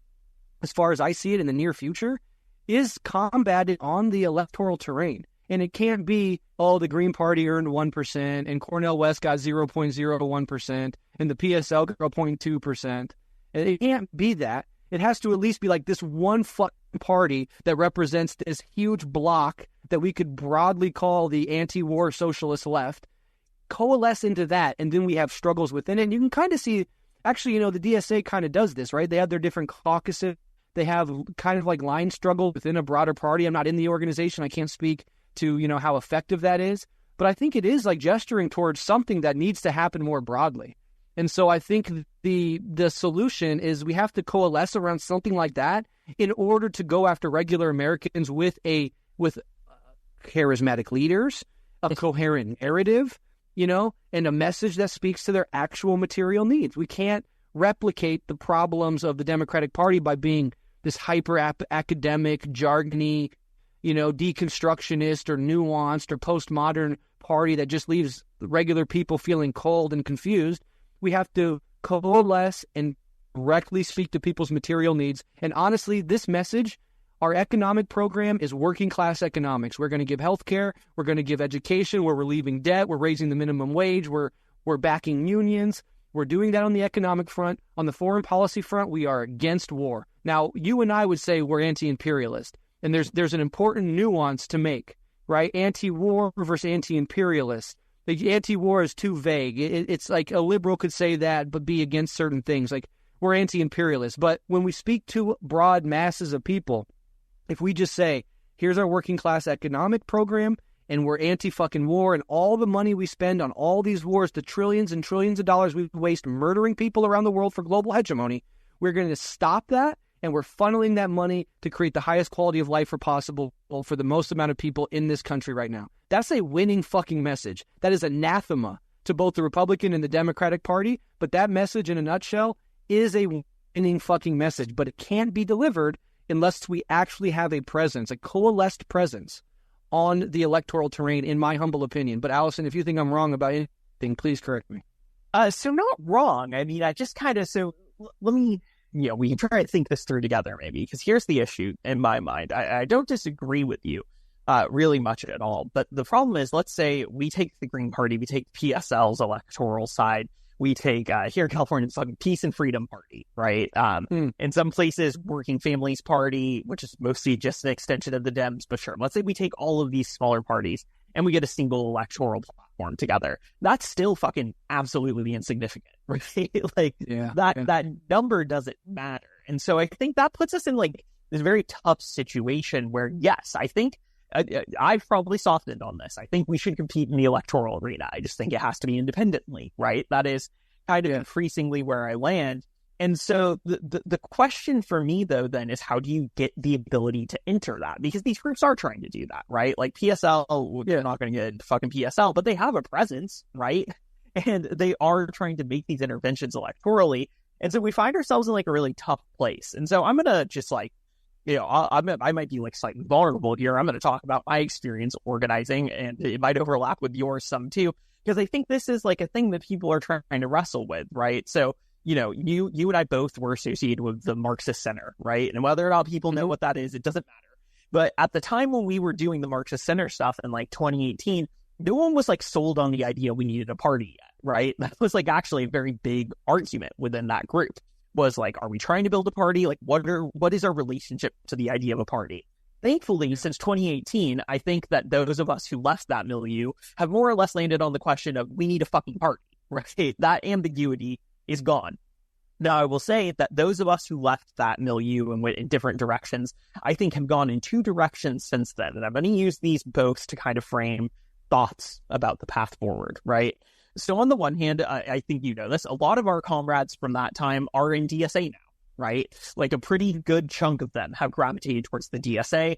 as far as I see it in the near future, is combated on the electoral terrain. And it can't be, the Green Party earned 1%, and Cornel West got 0.01%, and the PSL got 0.2%. And it can't be that. It has to at least be like this one fucking party that represents this huge block that we could broadly call the anti-war socialist left. Coalesce into that, and then we have struggles within it. And you can kind of see, actually, the DSA kind of does this, right? They have their different caucuses. They have kind of like line struggle within a broader party. I'm not in the organization. I can't speak to, how effective that is. But I think it is like gesturing towards something that needs to happen more broadly. And so I think the solution is we have to coalesce around something like that in order to go after regular Americans with charismatic leaders, a coherent narrative, and a message that speaks to their actual material needs. We can't replicate the problems of the Democratic Party by being this hyper-academic, jargony, deconstructionist or nuanced or postmodern party that just leaves regular people feeling cold and confused. We have to coalesce and directly speak to people's material needs. And honestly, this message, our economic program is working class economics. We're going to give health care. We're going to give education. We're relieving debt. We're raising the minimum wage. We're backing unions. We're doing that on the economic front. On the foreign policy front, we are against war. Now, you and I would say we're anti-imperialist, and there's an important nuance to make, right? Anti-war versus anti-imperialist. The anti-war is too vague. It's like a liberal could say that, but be against certain things. Like, we're anti-imperialist. But when we speak to broad masses of people, if we just say, here's our working class economic program, and we're anti-fucking war, and all the money we spend on all these wars, the trillions and trillions of dollars we waste murdering people around the world for global hegemony, we're going to stop that, and we're funneling that money to create the highest quality of life possible for the most amount of people in this country right now. That's a winning fucking message. That is anathema to both the Republican and the Democratic Party, but that message in a nutshell is a winning fucking message, but it can't be delivered unless we actually have a presence, a coalesced presence on the electoral terrain, in my humble opinion. But Alyson, if you think I'm wrong about anything, please correct me.
So not wrong. I mean, I just kind of, so let me, we can try to think this through together maybe, because here's the issue in my mind. I don't disagree with you really much at all. But the problem is, let's say we take the Green Party, we take PSL's electoral side, we take here in California, it's like Peace and Freedom Party, right? In some places, Working Families Party, which is mostly just an extension of the Dems, but sure. Let's say we take all of these smaller parties and we get a single electoral platform together. That's still fucking absolutely insignificant, right? Like that number doesn't matter. And so I think that puts us in like this very tough situation where, yes, I think I've probably softened on this. I think we should compete in the electoral arena. I just think it has to be independently, right? That is kind of increasingly where I land. And so the question for me, though, then is how do you get the ability to enter that? Because these groups are trying to do that, right? Like PSL, they're not going to get into fucking PSL, but they have a presence, right? And they are trying to make these interventions electorally. And so we find ourselves in like a really tough place. And so I'm going to just like, I might be like slightly vulnerable here. I'm going to talk about my experience organizing, and it might overlap with yours some too, because I think this is like a thing that people are trying to wrestle with, right? So, you and I both were associated with the Marxist Center, right? And whether or not people know what that is, it doesn't matter. But at the time when we were doing the Marxist Center stuff in like 2018, no one was like sold on the idea we needed a party yet, right? That was like actually a very big argument within that group. Was like, are we trying to build a party? Like, what is our relationship to the idea of a party? Thankfully, since 2018, I think that those of us who left that milieu have more or less landed on the question of we need a fucking party, right? That ambiguity is gone. Now, I will say that those of us who left that milieu and went in different directions, I think have gone in two directions since then. And I'm going to use these both to kind of frame thoughts about the path forward, right? So on the one hand, I think you know this, a lot of our comrades from that time are in DSA now, right? Like a pretty good chunk of them have gravitated towards the DSA.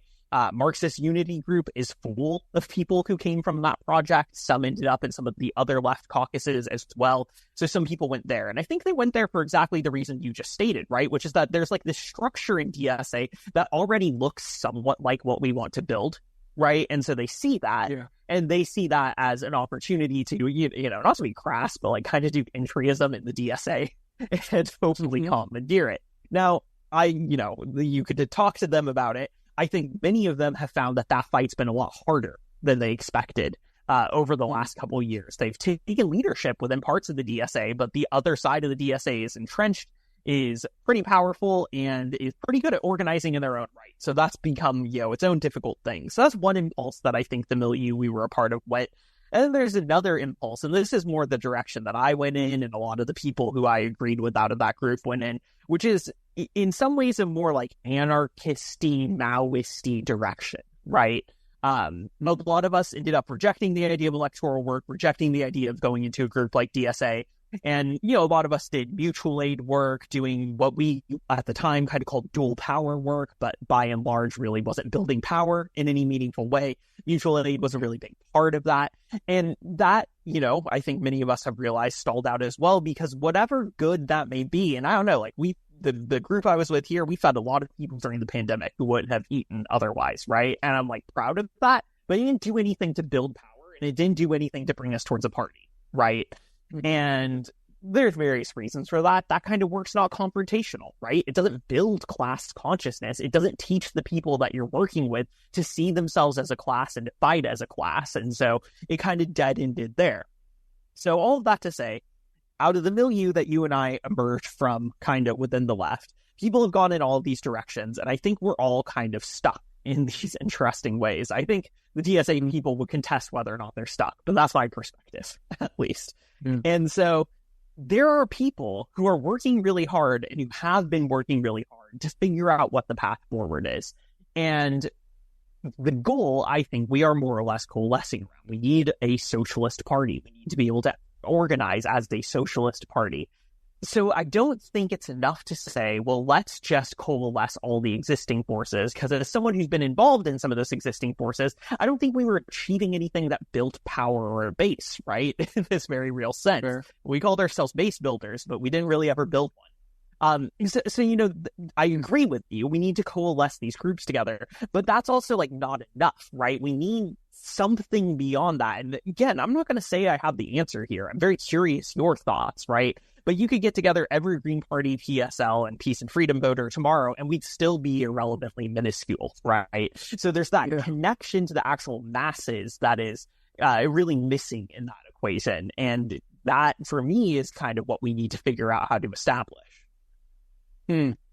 Marxist Unity Group is full of people who came from that project. Some ended up in some of the other left caucuses as well. So some people went there. And I think they went there for exactly the reason you just stated, right? Which is that there's like this structure in DSA that already looks somewhat like what we want to build, right? And so they see that. Yeah. And they see that as an opportunity to, not to be crass, but like kind of do entryism in the DSA and hopefully commandeer it. Now, you could talk to them about it. I think many of them have found that fight's been a lot harder than they expected over the last couple of years. They've taken leadership within parts of the DSA, but the other side of the DSA is entrenched, is pretty powerful, and is pretty good at organizing in their own right. So that's become, its own difficult thing. So that's one impulse that I think the milieu we were a part of went. And then there's another impulse, and this is more the direction that I went in, and a lot of the people who I agreed with out of that group went in, which is in some ways a more like anarchisty, Maoisty direction, right? A lot of us ended up rejecting the idea of electoral work, rejecting the idea of going into a group like DSA. And, a lot of us did mutual aid work, doing what we at the time kind of called dual power work, but by and large really wasn't building power in any meaningful way. Mutual aid was a really big part of that. And that, I think many of us have realized stalled out as well, because whatever good that may be, and I don't know, like the group I was with here, we fed a lot of people during the pandemic who wouldn't have eaten otherwise, right? And I'm like proud of that, but it didn't do anything to build power, and it didn't do anything to bring us towards a party, right? And there's various reasons for that. That kind of work's not confrontational, right? It doesn't build class consciousness. It doesn't teach the people that you're working with to see themselves as a class and to fight as a class. And so it kind of dead-ended there. So all of that to say, out of the milieu that you and I emerged from kind of within the left, people have gone in all of these directions, and I think we're all kind of stuck in these interesting ways. I think the DSA people would contest whether or not they're stuck, but that's my perspective, at least. And so there are people who are working really hard and who have been working really hard to figure out what the path forward is. And the goal, I think, we are more or less coalescing around. We need a socialist party. We need to be able to organize as a socialist party. So I don't think it's enough to say, well, let's just coalesce all the existing forces, because as someone who's been involved in some of those existing forces, I don't think we were achieving anything that built power or a base, right? In this very real sense. Sure. We called ourselves base builders, but we didn't really ever build one. So, you know, I agree with you. We need to coalesce these groups together, but that's also like not enough, right? We need something beyond that. And again, I'm not going to say I have the answer here. I'm very curious your thoughts, right? But you could get together every Green Party, PSL, and Peace and Freedom voter tomorrow, and we'd still be irrelevantly minuscule, right? So there's that connection to the actual masses that is really missing in that equation. And that, for me, is kind of what we need to figure out how to establish.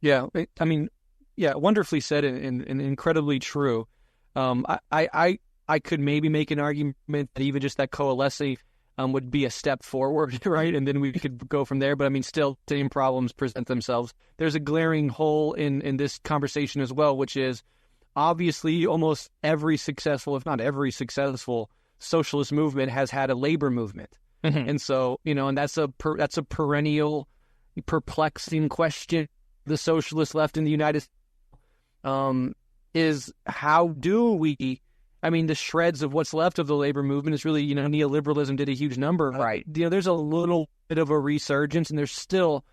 Yeah, I mean, yeah, wonderfully said and incredibly true. I could maybe make an argument that even just that coalescing would be a step forward, right? And then we could go from there. But I mean, still, same problems present themselves. There's a glaring hole in this conversation as well, which is obviously almost every successful, if not every successful, socialist movement has had a labor movement. And so, you know, and that's a perennial, perplexing question. The socialist left in the United States is how do we? I mean, the shreds of what's left of the labor movement is really, you know, neoliberalism did a huge number, right? You know, there's a little bit of a resurgence, and there's still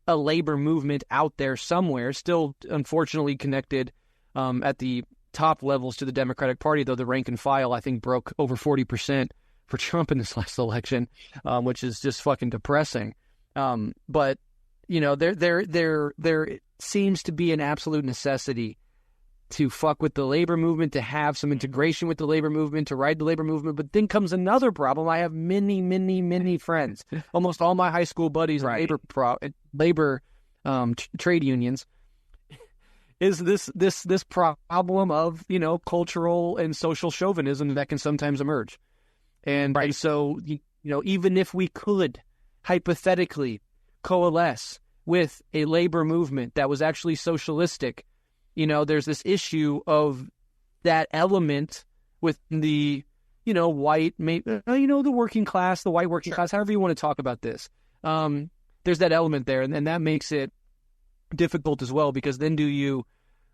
a labor movement out there somewhere, still unfortunately connected at the top levels to the Democratic Party, though the rank and file, I think, broke over 40% for Trump in this last election, which is just fucking depressing. But, you know, there seems to be an absolute necessity to fuck with the labor movement, to have some integration with the labor movement, to ride the labor movement. But then comes another problem. I have many friends, almost all my high school buddies, right, labor trade unions. Is this problem of, you know, cultural and social chauvinism that can sometimes emerge, and so you know, even if we could hypothetically coalesce with a labor movement that was actually socialistic, you know, there's this issue of that element with the, you know, white, you know, the working class, the white working class, however you want to talk about this. There's that element there, and that makes it difficult as well, because then do you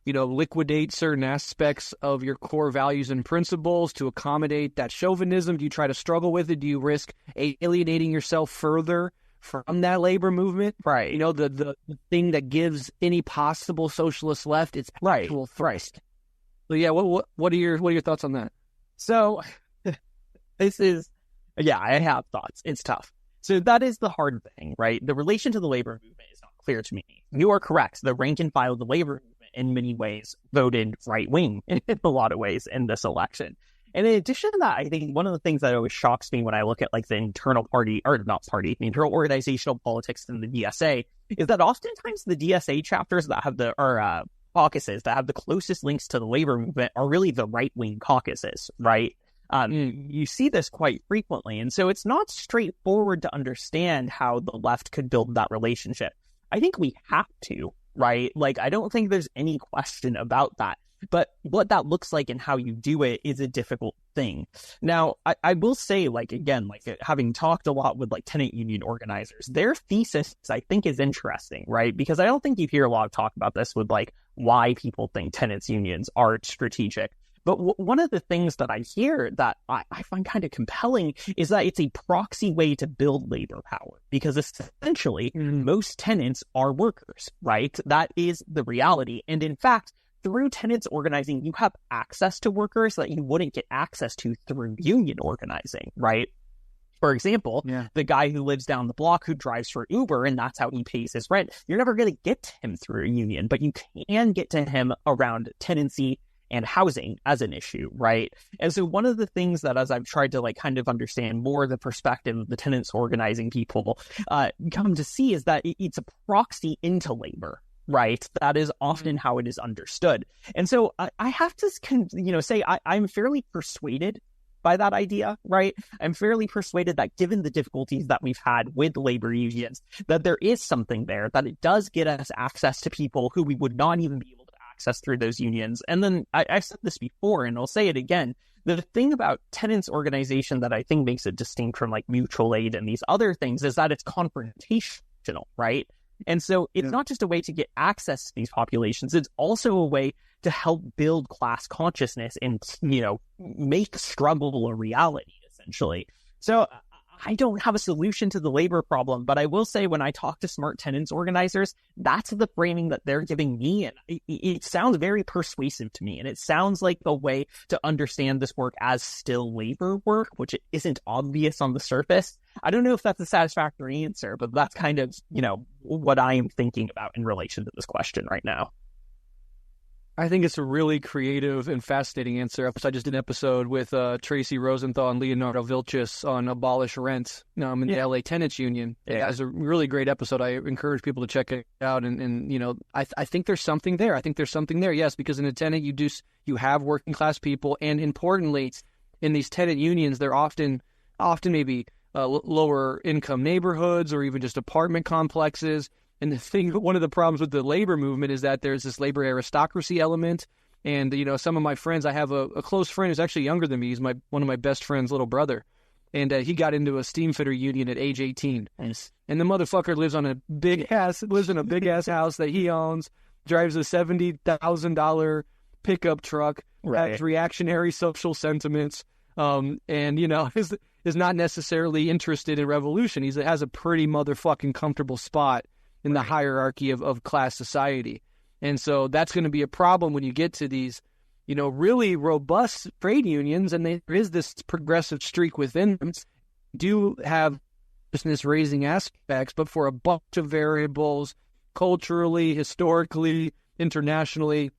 know, liquidate certain aspects of your core values and principles to accommodate that chauvinism? Do you try to struggle with it? Do you risk alienating yourself further from that labor movement? Right. You know, the thing that gives any possible socialist left its actual thrust. So yeah, what are your thoughts on that?
So this is, yeah, I have thoughts. It's tough. So that is the hard thing, right? The relation to the labor movement is not clear to me. You are correct. The rank and file of the labor movement in many ways voted right wing in a lot of ways in this election. And in addition to that, I think one of the things that always shocks me when I look at like the internal the internal organizational politics in the DSA is that oftentimes the DSA chapters that have caucuses that have the closest links to the labor movement are really the right-wing caucuses, right? You see this quite frequently. And so it's not straightforward to understand how the left could build that relationship. I think we have to, right? Like, I don't think there's any question about that. But what that looks like and how you do it is a difficult thing. Now, I will say, like, again, like having talked a lot with like tenant union organizers, their thesis, I think, is interesting, right? Because I don't think you hear a lot of talk about this with like why people think tenants unions are strategic. But one of the things that I hear that I find kind of compelling is that it's a proxy way to build labor power, because essentially most tenants are workers, right? That is the reality. And in fact, through tenants organizing, you have access to workers that you wouldn't get access to through union organizing, right? For example, the guy who lives down the block who drives for Uber and that's how he pays his rent, you're never going to get to him through a union, but you can get to him around tenancy and housing as an issue, right? And so one of the things that, as I've tried to like kind of understand more the perspective of the tenants organizing people come to see, is that it's a proxy into labor, right? That is often how it is understood. And so I have to, say I'm fairly persuaded by that idea, right? I'm fairly persuaded that given the difficulties that we've had with labor unions, that there is something there, that it does get us access to people who we would not even be able to access through those unions. And then I've said this before, and I'll say it again. The thing about tenants organization that I think makes it distinct from like mutual aid and these other things is that it's confrontational, right? And so it's not just a way to get access to these populations, it's also a way to help build class consciousness and, make struggle a reality, essentially. So I don't have a solution to the labor problem, but I will say when I talk to smart tenants organizers, that's the framing that they're giving me. And it sounds very persuasive to me. And it sounds like a way to understand this work as still labor work, which isn't obvious on the surface. I don't know if that's a satisfactory answer, but that's kind of, what I am thinking about in relation to this question right now.
I think it's a really creative and fascinating answer. I just did an episode with Tracy Rosenthal and Leonardo Vilches on Abolish Rent in the LA Tenants Union. Yeah. It's a really great episode. I encourage people to check it out. And I think there's something there. Yes, because in a tenant, you have working class people. And importantly, in these tenant unions, they're often maybe lower income neighborhoods or even just apartment complexes. And one of the problems with the labor movement is that there's this labor aristocracy element. And, some of my friends, I have a close friend who's actually younger than me. He's one of my best friend's little brother. And he got into a steam fitter union at age 18. Nice. And the motherfucker lives in a big ass house that he owns, drives a $70,000 pickup truck, has reactionary social sentiments, and, is not necessarily interested in revolution. He has a pretty motherfucking comfortable spot in the hierarchy of class society. And so that's going to be a problem when you get to these, really robust trade unions, and there is this progressive streak within them, do have business raising aspects, but for a bunch of variables, culturally, historically, internationally,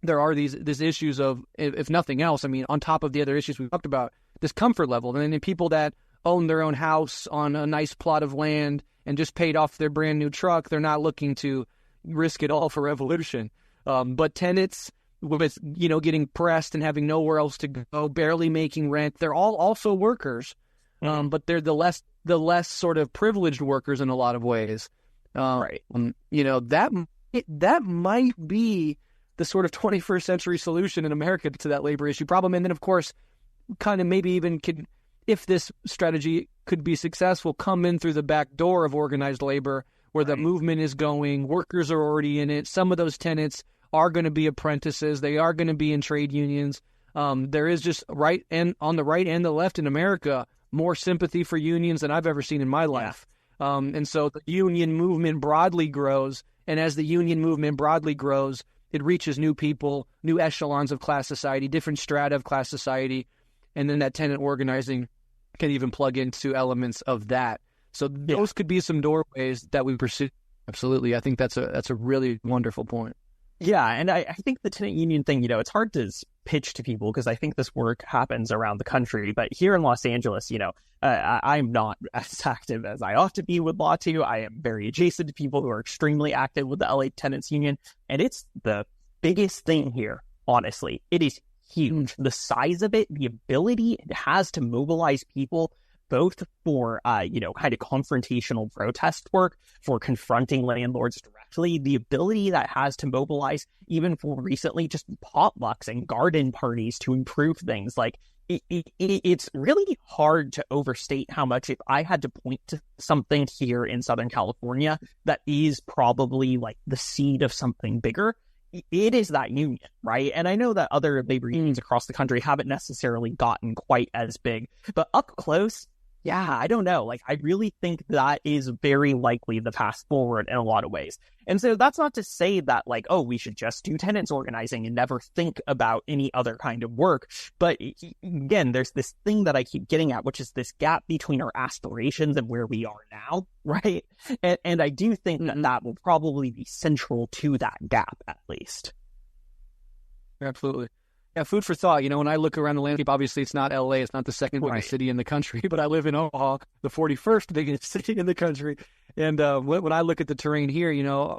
there are these issues of, if nothing else, on top of the other issues we've talked about, this comfort level. And then people that own their own house on a nice plot of land and just paid off their brand new truck, they're not looking to risk it all for revolution. But tenants with, getting pressed and having nowhere else to go, barely making rent, they're all also workers, but they're the less sort of privileged workers in a lot of ways. Right. That might be the sort of 21st century solution in America to that labor issue problem. And then, of course, kind of maybe even could, if this strategy could be successful, come in through the back door of organized labor where the movement is going, workers are already in it. Some of those tenants are going to be apprentices. They are going to be in trade unions. There is just on the right and the left in America, more sympathy for unions than I've ever seen in my life. And so the union movement broadly grows. And as the union movement broadly grows, it reaches new people, new echelons of class society, different strata of class society. And then that tenant organizing can even plug into elements of that. So those could be some doorways that we pursue. Absolutely. I think that's a really wonderful point.
Yeah, and I think the tenant union thing, it's hard to pitch to people because I think this work happens around the country. But here in Los Angeles, I'm not as active as I ought to be with Law 2. I am very adjacent to people who are extremely active with the LA Tenants Union. And it's the biggest thing here, honestly. It is huge. The size of it, the ability it has to mobilize people, both for, kind of confrontational protest work, for confronting landlords directly, the ability that has to mobilize even for recently just potlucks and garden parties to improve things. Like, it's really hard to overstate how much, if I had to point to something here in Southern California that is probably like the seed of something bigger, it is that union, right? And I know that other labor unions across the country haven't necessarily gotten quite as big, but up close, I don't know. Like, I really think that is very likely the path forward in a lot of ways. And so that's not to say that, like, oh, we should just do tenants organizing and never think about any other kind of work. But again, there's this thing that I keep getting at, which is this gap between our aspirations and where we are now, right? And I do think that will probably be central to that gap, at least.
Absolutely. Yeah, food for thought. When I look around the landscape, obviously it's not LA, it's not the second biggest city in the country, but I live in Omaha, the 41st biggest city in the country. And when I look at the terrain here,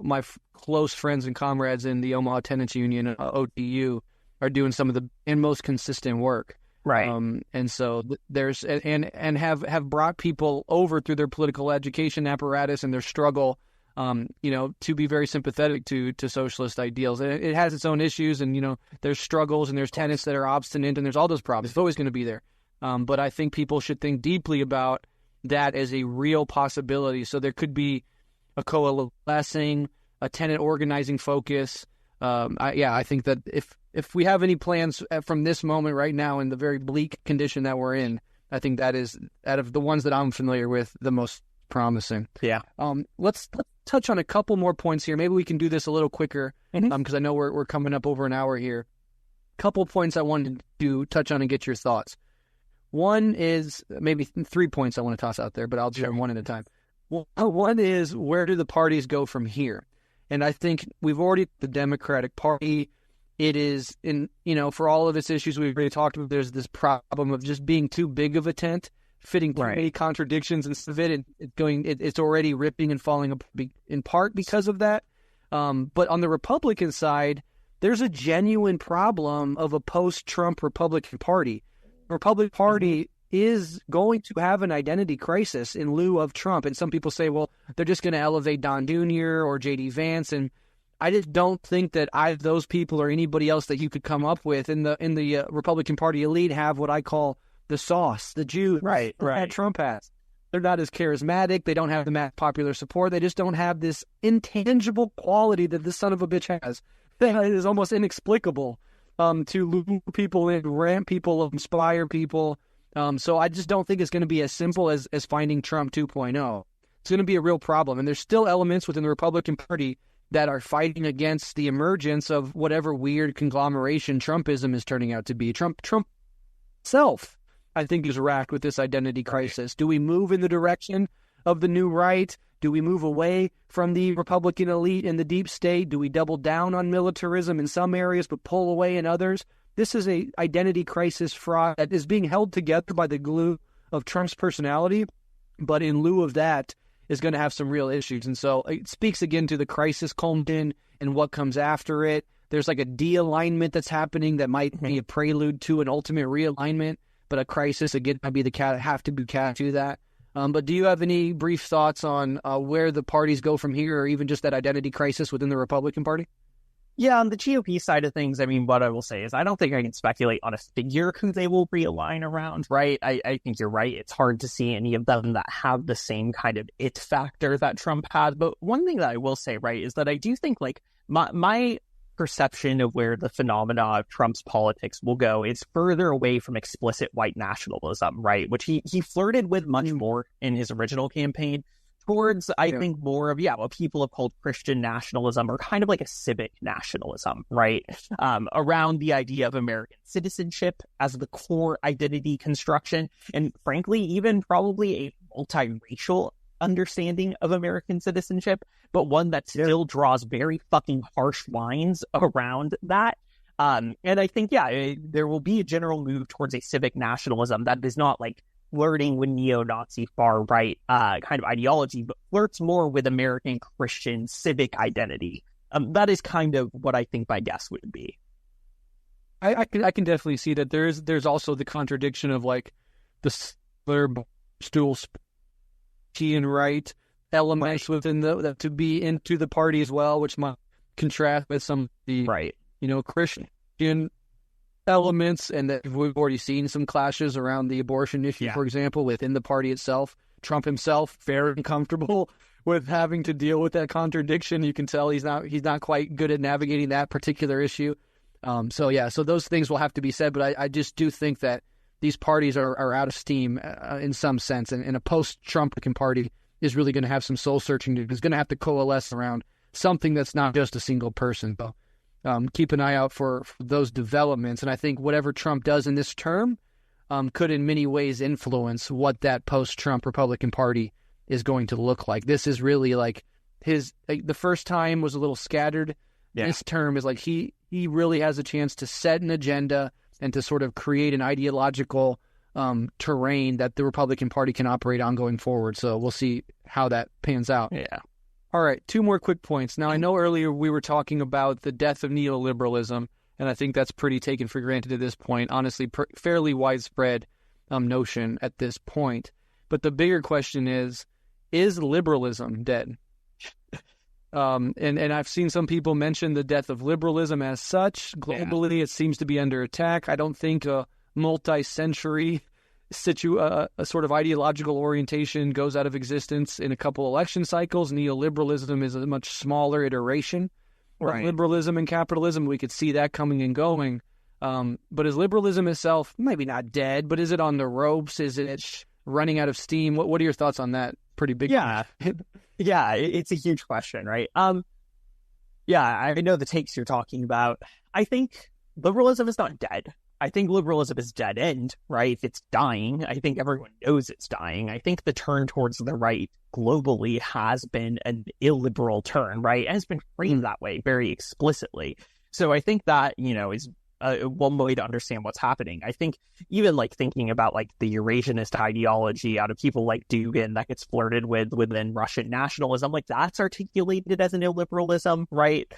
my close friends and comrades in the Omaha Tenants Union, OTU, are doing some of the most consistent work.
Right.
And so there's and have brought people over through their political education apparatus and their struggle, to be very sympathetic to socialist ideals. And it has its own issues, and there's struggles, and there's tenants that are obstinate, and there's all those problems. It's always going to be there. But I think people should think deeply about that as a real possibility. So there could be a coalescing, a tenant organizing focus. I think that if we have any plans from this moment right now in the very bleak condition that we're in, I think that is, out of the ones that I'm familiar with, the most promising.
Yeah.
Let's touch on a couple more points here. Maybe we can do this a little quicker, because I know we're coming up over an hour here. Couple points I wanted to touch on and get your thoughts. One is, maybe 3 points I want to toss out there, but I'll share one at a time. Well, one is, where do the parties go from here? And I think we've already, the Democratic Party, it is for all of its issues we've already talked about, there's this problem of just being too big of a tent, fitting too many contradictions instead of it, and it's already ripping and falling apart in part because of that. But on the Republican side, there's a genuine problem of a post-Trump Republican Party. The Republican Party is going to have an identity crisis in lieu of Trump. And some people say, well, they're just going to elevate Don Jr. or J.D. Vance. And I just don't think that those people or anybody else that you could come up with in the Republican Party elite have what I call the sauce, the juice that Trump has. They're not as charismatic. They don't have the mass popular support. They just don't have this intangible quality that this son of a bitch has. That is almost inexplicable to lure people in, ramp people, inspire people. So I just don't think it's going to be as simple as finding Trump 2.0. It's going to be a real problem. And there's still elements within the Republican Party that are fighting against the emergence of whatever weird conglomeration Trumpism is turning out to be. Trump himself, I think, is racked with this identity crisis. Do we move in the direction of the new right? Do we move away from the Republican elite and the deep state? Do we double down on militarism in some areas but pull away in others? This is a identity crisis fraud that is being held together by the glue of Trump's personality, but in lieu of that is going to have some real issues. And so it speaks again to the crisis culminating and what comes after it. There's like a dealignment that's happening that might be a prelude to an ultimate realignment, but a crisis again might be have to be cast to that. But do you have any brief thoughts on where the parties go from here, or even just that identity crisis within the Republican Party?
Yeah, on the GOP side of things, I mean, what I will say is I don't think I can speculate on a figure who they will realign around, right? I think you're right. It's hard to see any of them that have the same kind of it factor that Trump has. But one thing that I will say, right, is that I do think, like, my perception of where the phenomena of Trump's politics will go is further away from explicit white nationalism, right? Which he flirted with much more in his original campaign, towards, I think, more of, what people have called Christian nationalism, or kind of like a civic nationalism, right? Around the idea of American citizenship as the core identity construction, and frankly, even probably a multiracial understanding of American citizenship, but one that still draws very fucking harsh lines around that. And I think, there will be a general move towards a civic nationalism that is not like flirting with neo-Nazi far-right kind of ideology, but flirts more with American Christian civic identity. That is kind of what I think my guess would be.
I can definitely see that there's also the contradiction of, like, the stool and right elements within to be into the party as well, which might contrast with some of the Christian elements, and that we've already seen some clashes around the abortion issue, for example, within the party itself. Trump himself very uncomfortable with having to deal with that contradiction. You can tell he's not quite good at navigating that particular issue. So those things will have to be said, but I just do think that these parties are out of steam in some sense, and a post-Trumpican party is really going to have some soul searching. It's going to have to coalesce around something that's not just a single person. So keep an eye out for those developments. And I think whatever Trump does in this term could in many ways influence what that post-Trump Republican Party is going to look like. This is really like the first time was a little scattered. Yeah. This term is like he he really has a chance to set an agenda and to sort of create an ideological terrain that the Republican Party can operate on going forward. So we'll see how that pans out.
Yeah.
All right, 2 more quick points. Now, I know earlier we were talking about the death of neoliberalism, and I think that's pretty taken for granted at this point. Honestly, fairly widespread notion at this point. But the bigger question is liberalism dead? And I've seen some people mention the death of liberalism as such. Globally, It seems to be under attack. I don't think a multi-century a sort of ideological orientation goes out of existence in a couple election cycles. Neoliberalism is a much smaller iteration of liberalism and capitalism. We could see that coming and going. But is liberalism itself maybe not dead, but is it on the ropes? Is it running out of steam? What are your thoughts on that? Pretty big.
Yeah. Yeah, it's a huge question, right? Yeah, I know the takes you're talking about. I think liberalism is not dead. I think liberalism is dead end, right? It's dying. I think everyone knows it's dying. I think the turn towards the right globally has been an illiberal turn, right? And it's been framed that way very explicitly. So I think that, is one way to understand what's happening. I think even like thinking about like the Eurasianist ideology out of people like Dugin that gets flirted with within Russian nationalism, like that's articulated as an illiberalism, right?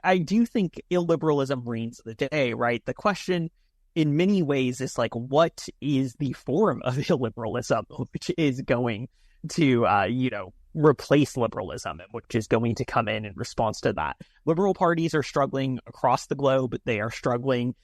I do think illiberalism reigns the day, right? The question in many ways is like, what is the form of illiberalism, which is going to, replace liberalism, and which is going to come in response to that. Liberal parties are struggling across the globe. They are struggling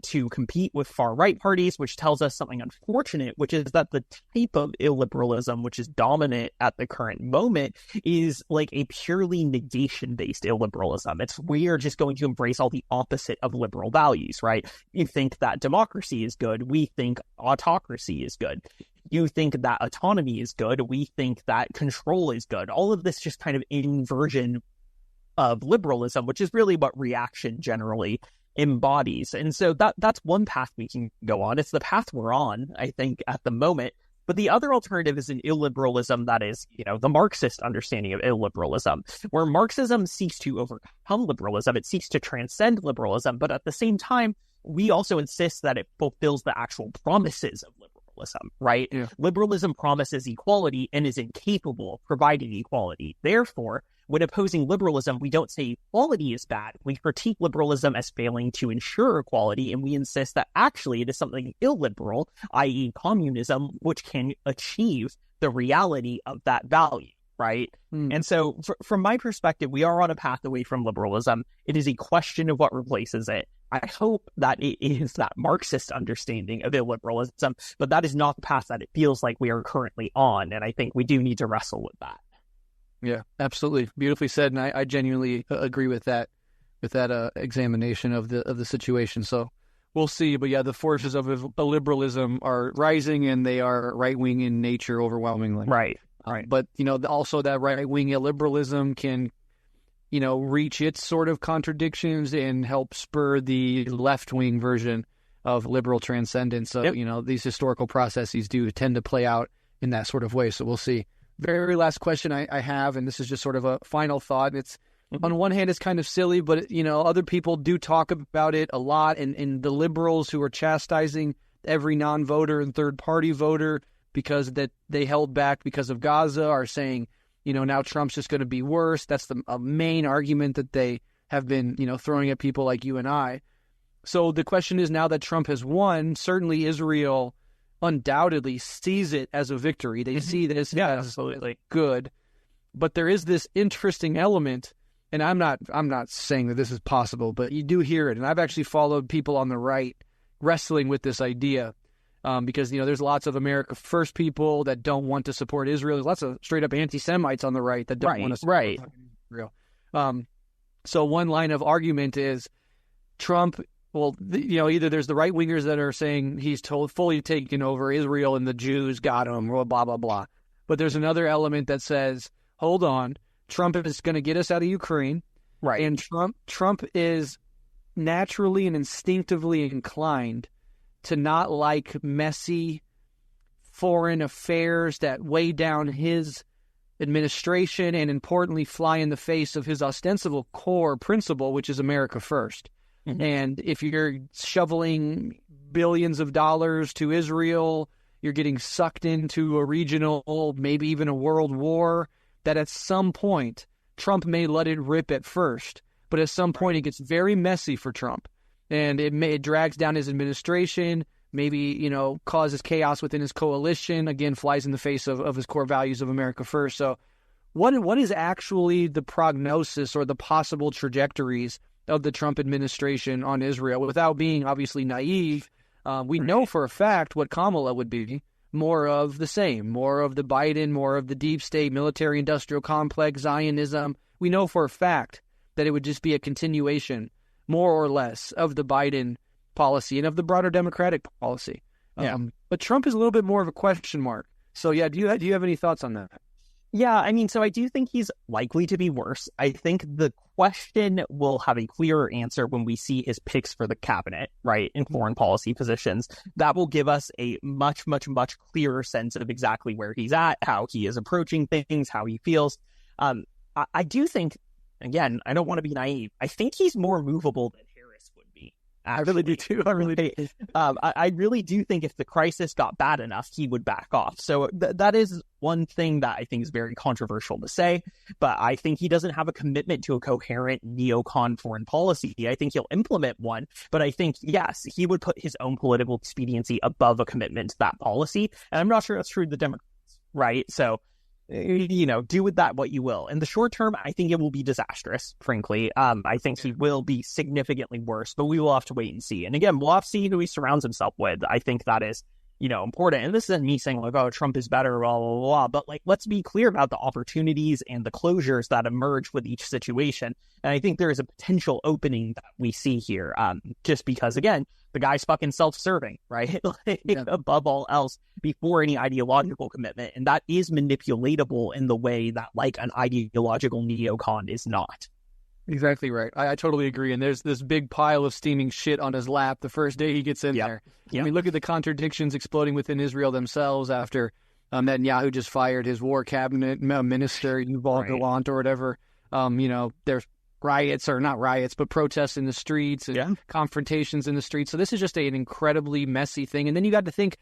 to compete with far-right parties, which tells us something unfortunate, which is that the type of illiberalism which is dominant at the current moment is like a purely negation-based illiberalism. It's we are just going to embrace all the opposite of liberal values, right? You think that democracy is good. We think autocracy is good. You think that autonomy is good. We think that control is good. All of this just kind of inversion of liberalism, which is really what reaction generally embodies. And so that's one path we can go on. It's the path we're on, I think, at the moment. But the other alternative is an illiberalism that is, the Marxist understanding of illiberalism, where Marxism seeks to overcome liberalism. It seeks to transcend liberalism. But at the same time, we also insist that it fulfills the actual promises of liberalism, right? Yeah. Liberalism promises equality and is incapable of providing equality. Therefore, when opposing liberalism, we don't say equality is bad. We critique liberalism as failing to ensure equality, and we insist that actually it is something illiberal, i.e. communism, which can achieve the reality of that value, right? And so from my perspective, we are on a path away from liberalism. It is a question of what replaces it. I hope that it is that Marxist understanding of illiberalism, but that is not the path that it feels like we are currently on, and I think we do need to wrestle with that.
Yeah, absolutely. Beautifully said, and I genuinely agree with that examination of the situation. So we'll see. But yeah, the forces of illiberalism are rising, and they are right-wing in nature overwhelmingly.
Right.
But, also that right-wing illiberalism can, reach its sort of contradictions and help spur the left-wing version of liberal transcendence. So, these historical processes do tend to play out in that sort of way. So we'll see. Very last question I have, and this is just sort of a final thought. It's on one hand, it's kind of silly, but, other people do talk about it a lot. And the liberals who are chastising every non-voter and third-party voter because that they held back because of Gaza are saying, now Trump's just going to be worse. That's a main argument that they have been, throwing at people like you and I. So the question is, now that Trump has won, certainly Israel undoubtedly sees it as a victory. They see this as absolutely good. But there is this interesting element, and I'm not saying that this is possible, but you do hear it. And I've actually followed people on the right wrestling with this idea because, there's lots of America First people that don't want to support Israel. There's lots of straight up anti-Semites on the right that don't want to support Israel. So one line of argument is Trump, either there's the right-wingers that are saying he's fully taken over Israel and the Jews got him, blah, blah, blah. But there's another element that says, hold on, Trump is going to get us out of Ukraine.
Right.
And Trump is naturally and instinctively inclined to not like messy foreign affairs that weigh down his administration and, importantly, fly in the face of his ostensible core principle, which is America first. Mm-hmm. And if you're shoveling billions of dollars to Israel, you're getting sucked into a regional, maybe even a world war, that at some point, Trump may let it rip at first, but at some point it gets very messy for Trump. And it drags down his administration, maybe, causes chaos within his coalition, again, flies in the face of his core values of America first. So what is actually the prognosis or the possible trajectories of the Trump administration on Israel? Without being obviously naive, we know for a fact what Kamala would be: more of the same, more of the Biden, more of the deep state, military-industrial complex, Zionism. We know for a fact that it would just be a continuation, more or less, of the Biden policy and of the broader Democratic policy. But Trump is a little bit more of a question mark. So, do you have any thoughts on that?
Yeah, I mean, so I do think he's likely to be worse. I think the question will have a clearer answer when we see his picks for the cabinet, right, in foreign policy positions. That will give us a much, much, much clearer sense of exactly where he's at, how he is approaching things, how he feels. I do think, again, I don't want to be naive, I think he's more movable than Harris would be.
I really do too. I really do.
I really do think if the crisis got bad enough, he would back off. So that is one thing that I think is very controversial to say, but I think he doesn't have a commitment to a coherent neocon foreign policy. I think he'll implement one, but I think, yes, he would put his own political expediency above a commitment to that policy. And I'm not sure that's true of the Democrats, right? So, do with that what you will. In the short term, I think it will be disastrous, frankly. I think he will be significantly worse, but we will have to wait and see. And again, we'll have to see who he surrounds himself with. I think that is, important. And this isn't me saying like, oh, Trump is better, blah, blah, blah, but like, let's be clear about the opportunities and the closures that emerge with each situation. And I think there is a potential opening that we see here, just because, again, the guy's fucking self-serving, right? Above all else, before any ideological commitment. And that is manipulatable in the way that like an ideological neocon is not.
Exactly right. I totally agree. And there's this big pile of steaming shit on his lap the first day he gets in there. Yep. I mean, look at the contradictions exploding within Israel themselves after Netanyahu just fired his war cabinet minister, Yuval Gallant or whatever. There's riots, or not riots, but protests in the streets and confrontations in the streets. So this is just an incredibly messy thing. And then you got to think,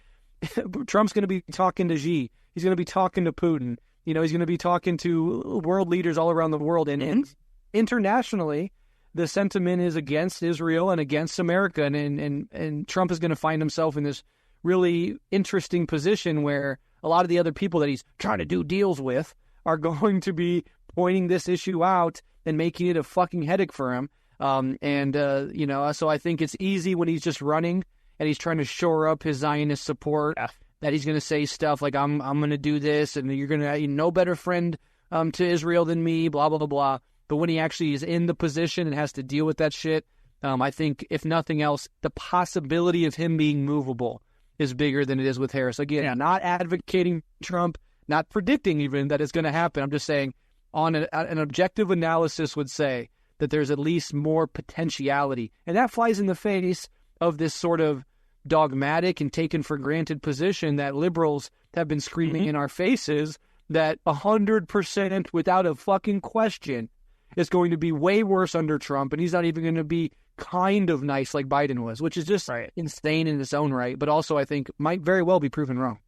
Trump's going to be talking to Xi. He's going to be talking to Putin. He's going to be talking to world leaders all around the world. And internationally, the sentiment is against Israel and against America. And Trump is going to find himself in this really interesting position where a lot of the other people that he's trying to do deals with are going to be pointing this issue out and making it a fucking headache for him. So I think it's easy when he's just running and he's trying to shore up his Zionist support that he's going to say stuff like, I'm going to do this, and you're going to no better friend to Israel than me, blah, blah, blah, blah. But when he actually is in the position and has to deal with that shit, I think, if nothing else, the possibility of him being movable is bigger than it is with Harris. Again, not advocating Trump, not predicting even that it's going to happen. I'm just saying on an objective analysis would say that there's at least more potentiality. And that flies in the face of this sort of dogmatic and taken for granted position that liberals have been screaming in our faces that 100% without a fucking question is going to be way worse under Trump, and he's not even going to be kind of nice like Biden was, which is just insane in its own right, but also I think might very well be proven wrong.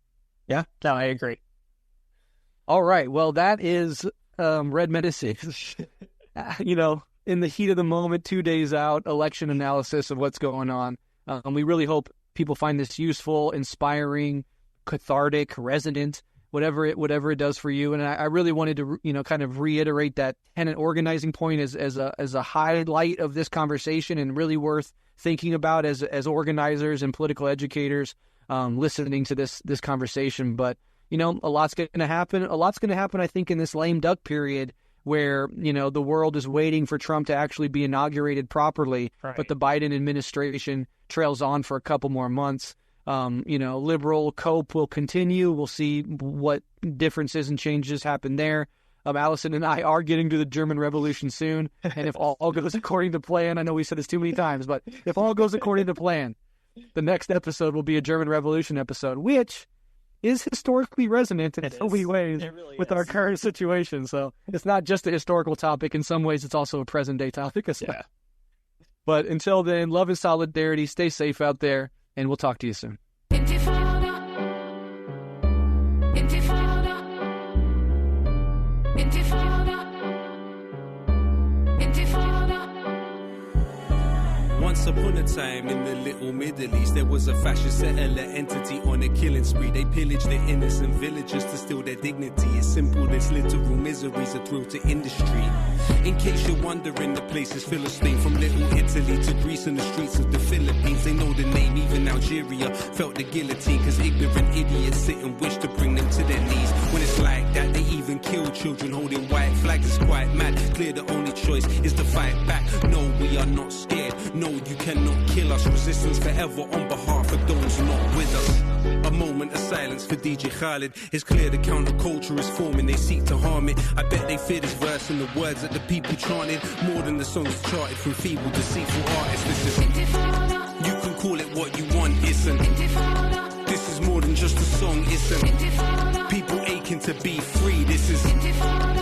Yeah, no, I agree.
All right, well, that is Red Menaces. In the heat of the moment, 2 days out, election analysis of what's going on. We really hope people find this useful, inspiring, cathartic, resonant, whatever it does for you. And I really wanted to, kind of reiterate that tenant organizing point as a highlight of this conversation, and really worth thinking about as organizers and political educators listening to this conversation. But a lot's going to happen. A lot's going to happen, I think, in this lame duck period where, the world is waiting for Trump to actually be inaugurated properly, but the Biden administration trails on for a couple more months. Liberal cope will continue. We'll see what differences and changes happen there. Alyson and I are getting to the German Revolution soon, and if all goes according to plan, I know we said this too many times, but if all goes according to plan, the next episode will be a German Revolution episode, which is historically resonant in so many ways with our current situation. So it's not just a historical topic. In some ways, it's also a present-day topic. Yeah. But until then, love and solidarity. Stay safe out there, and we'll talk to you soon.
Once upon a time in the little Middle East, there was a fascist settler entity on a killing spree. They pillaged the innocent villagers to steal their dignity. It's simple, this literal misery's a thrill to industry. In case you're wondering, the place is Philistine. From little Italy to Greece and the streets of the Philippines. They know the name, even Algeria felt the guillotine. Cause ignorant idiots sit and wish to bring them to their knees. When it's like that, they even kill children holding white flags. It's quite mad, clear the only choice is to fight back. No, we are not scared. No, you cannot kill us. Resistance forever on behalf of those not with us. A moment of silence for DJ Khaled. It's clear the counterculture is forming. They seek to harm it. I bet they fear this verse and the words that the people chanted more than the songs charted from feeble, deceitful artists. This is you can call it what you want, isn't. This is more than just a song, isn't. People aching to be free. This is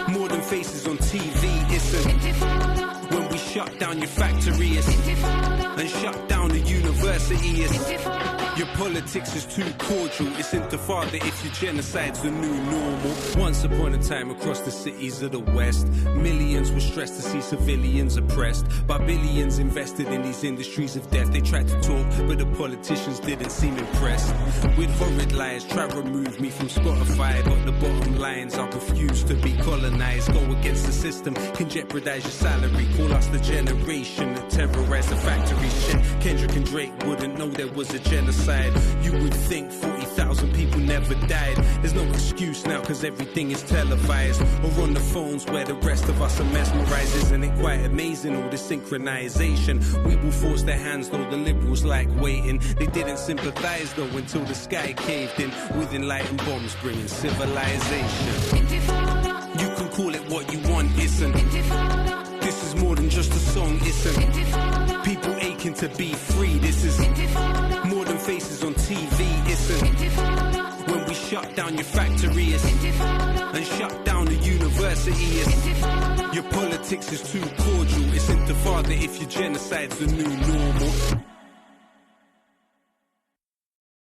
more than faces on TV, isn't. When we shut down your factory, and shut down the university, your politics is too cordial. It's intifada if your genocide's the new normal. Once upon a time across the cities of the West, millions were stressed to see civilians oppressed by billions invested in these industries of death. They tried to talk, but the politicians didn't seem impressed. With horrid lies, try to remove me from Spotify, but the bottom lines I refuse to be colonized. Go against the system, can jeopardize your salary. Call us the generation that terrorized the factories. Shit, Kendrick and Drake wouldn't know there was a genocide. You would think 40,000 people never died. There's no excuse now cause everything is televised or on the phones where the rest of us are mesmerized. Isn't it quite amazing all this synchronization? We will force their hands though the liberals like waiting. They didn't sympathize though until the sky caved in with enlightened bombs bringing civilization. You can call it what you want, isn't. This is more than just a song, isn't. People aching to be free, this is more than faces on TV, isn't. When we shut down your factory, and shut down the university, your politics is too cordial. It's intifada if your genocide's the new normal.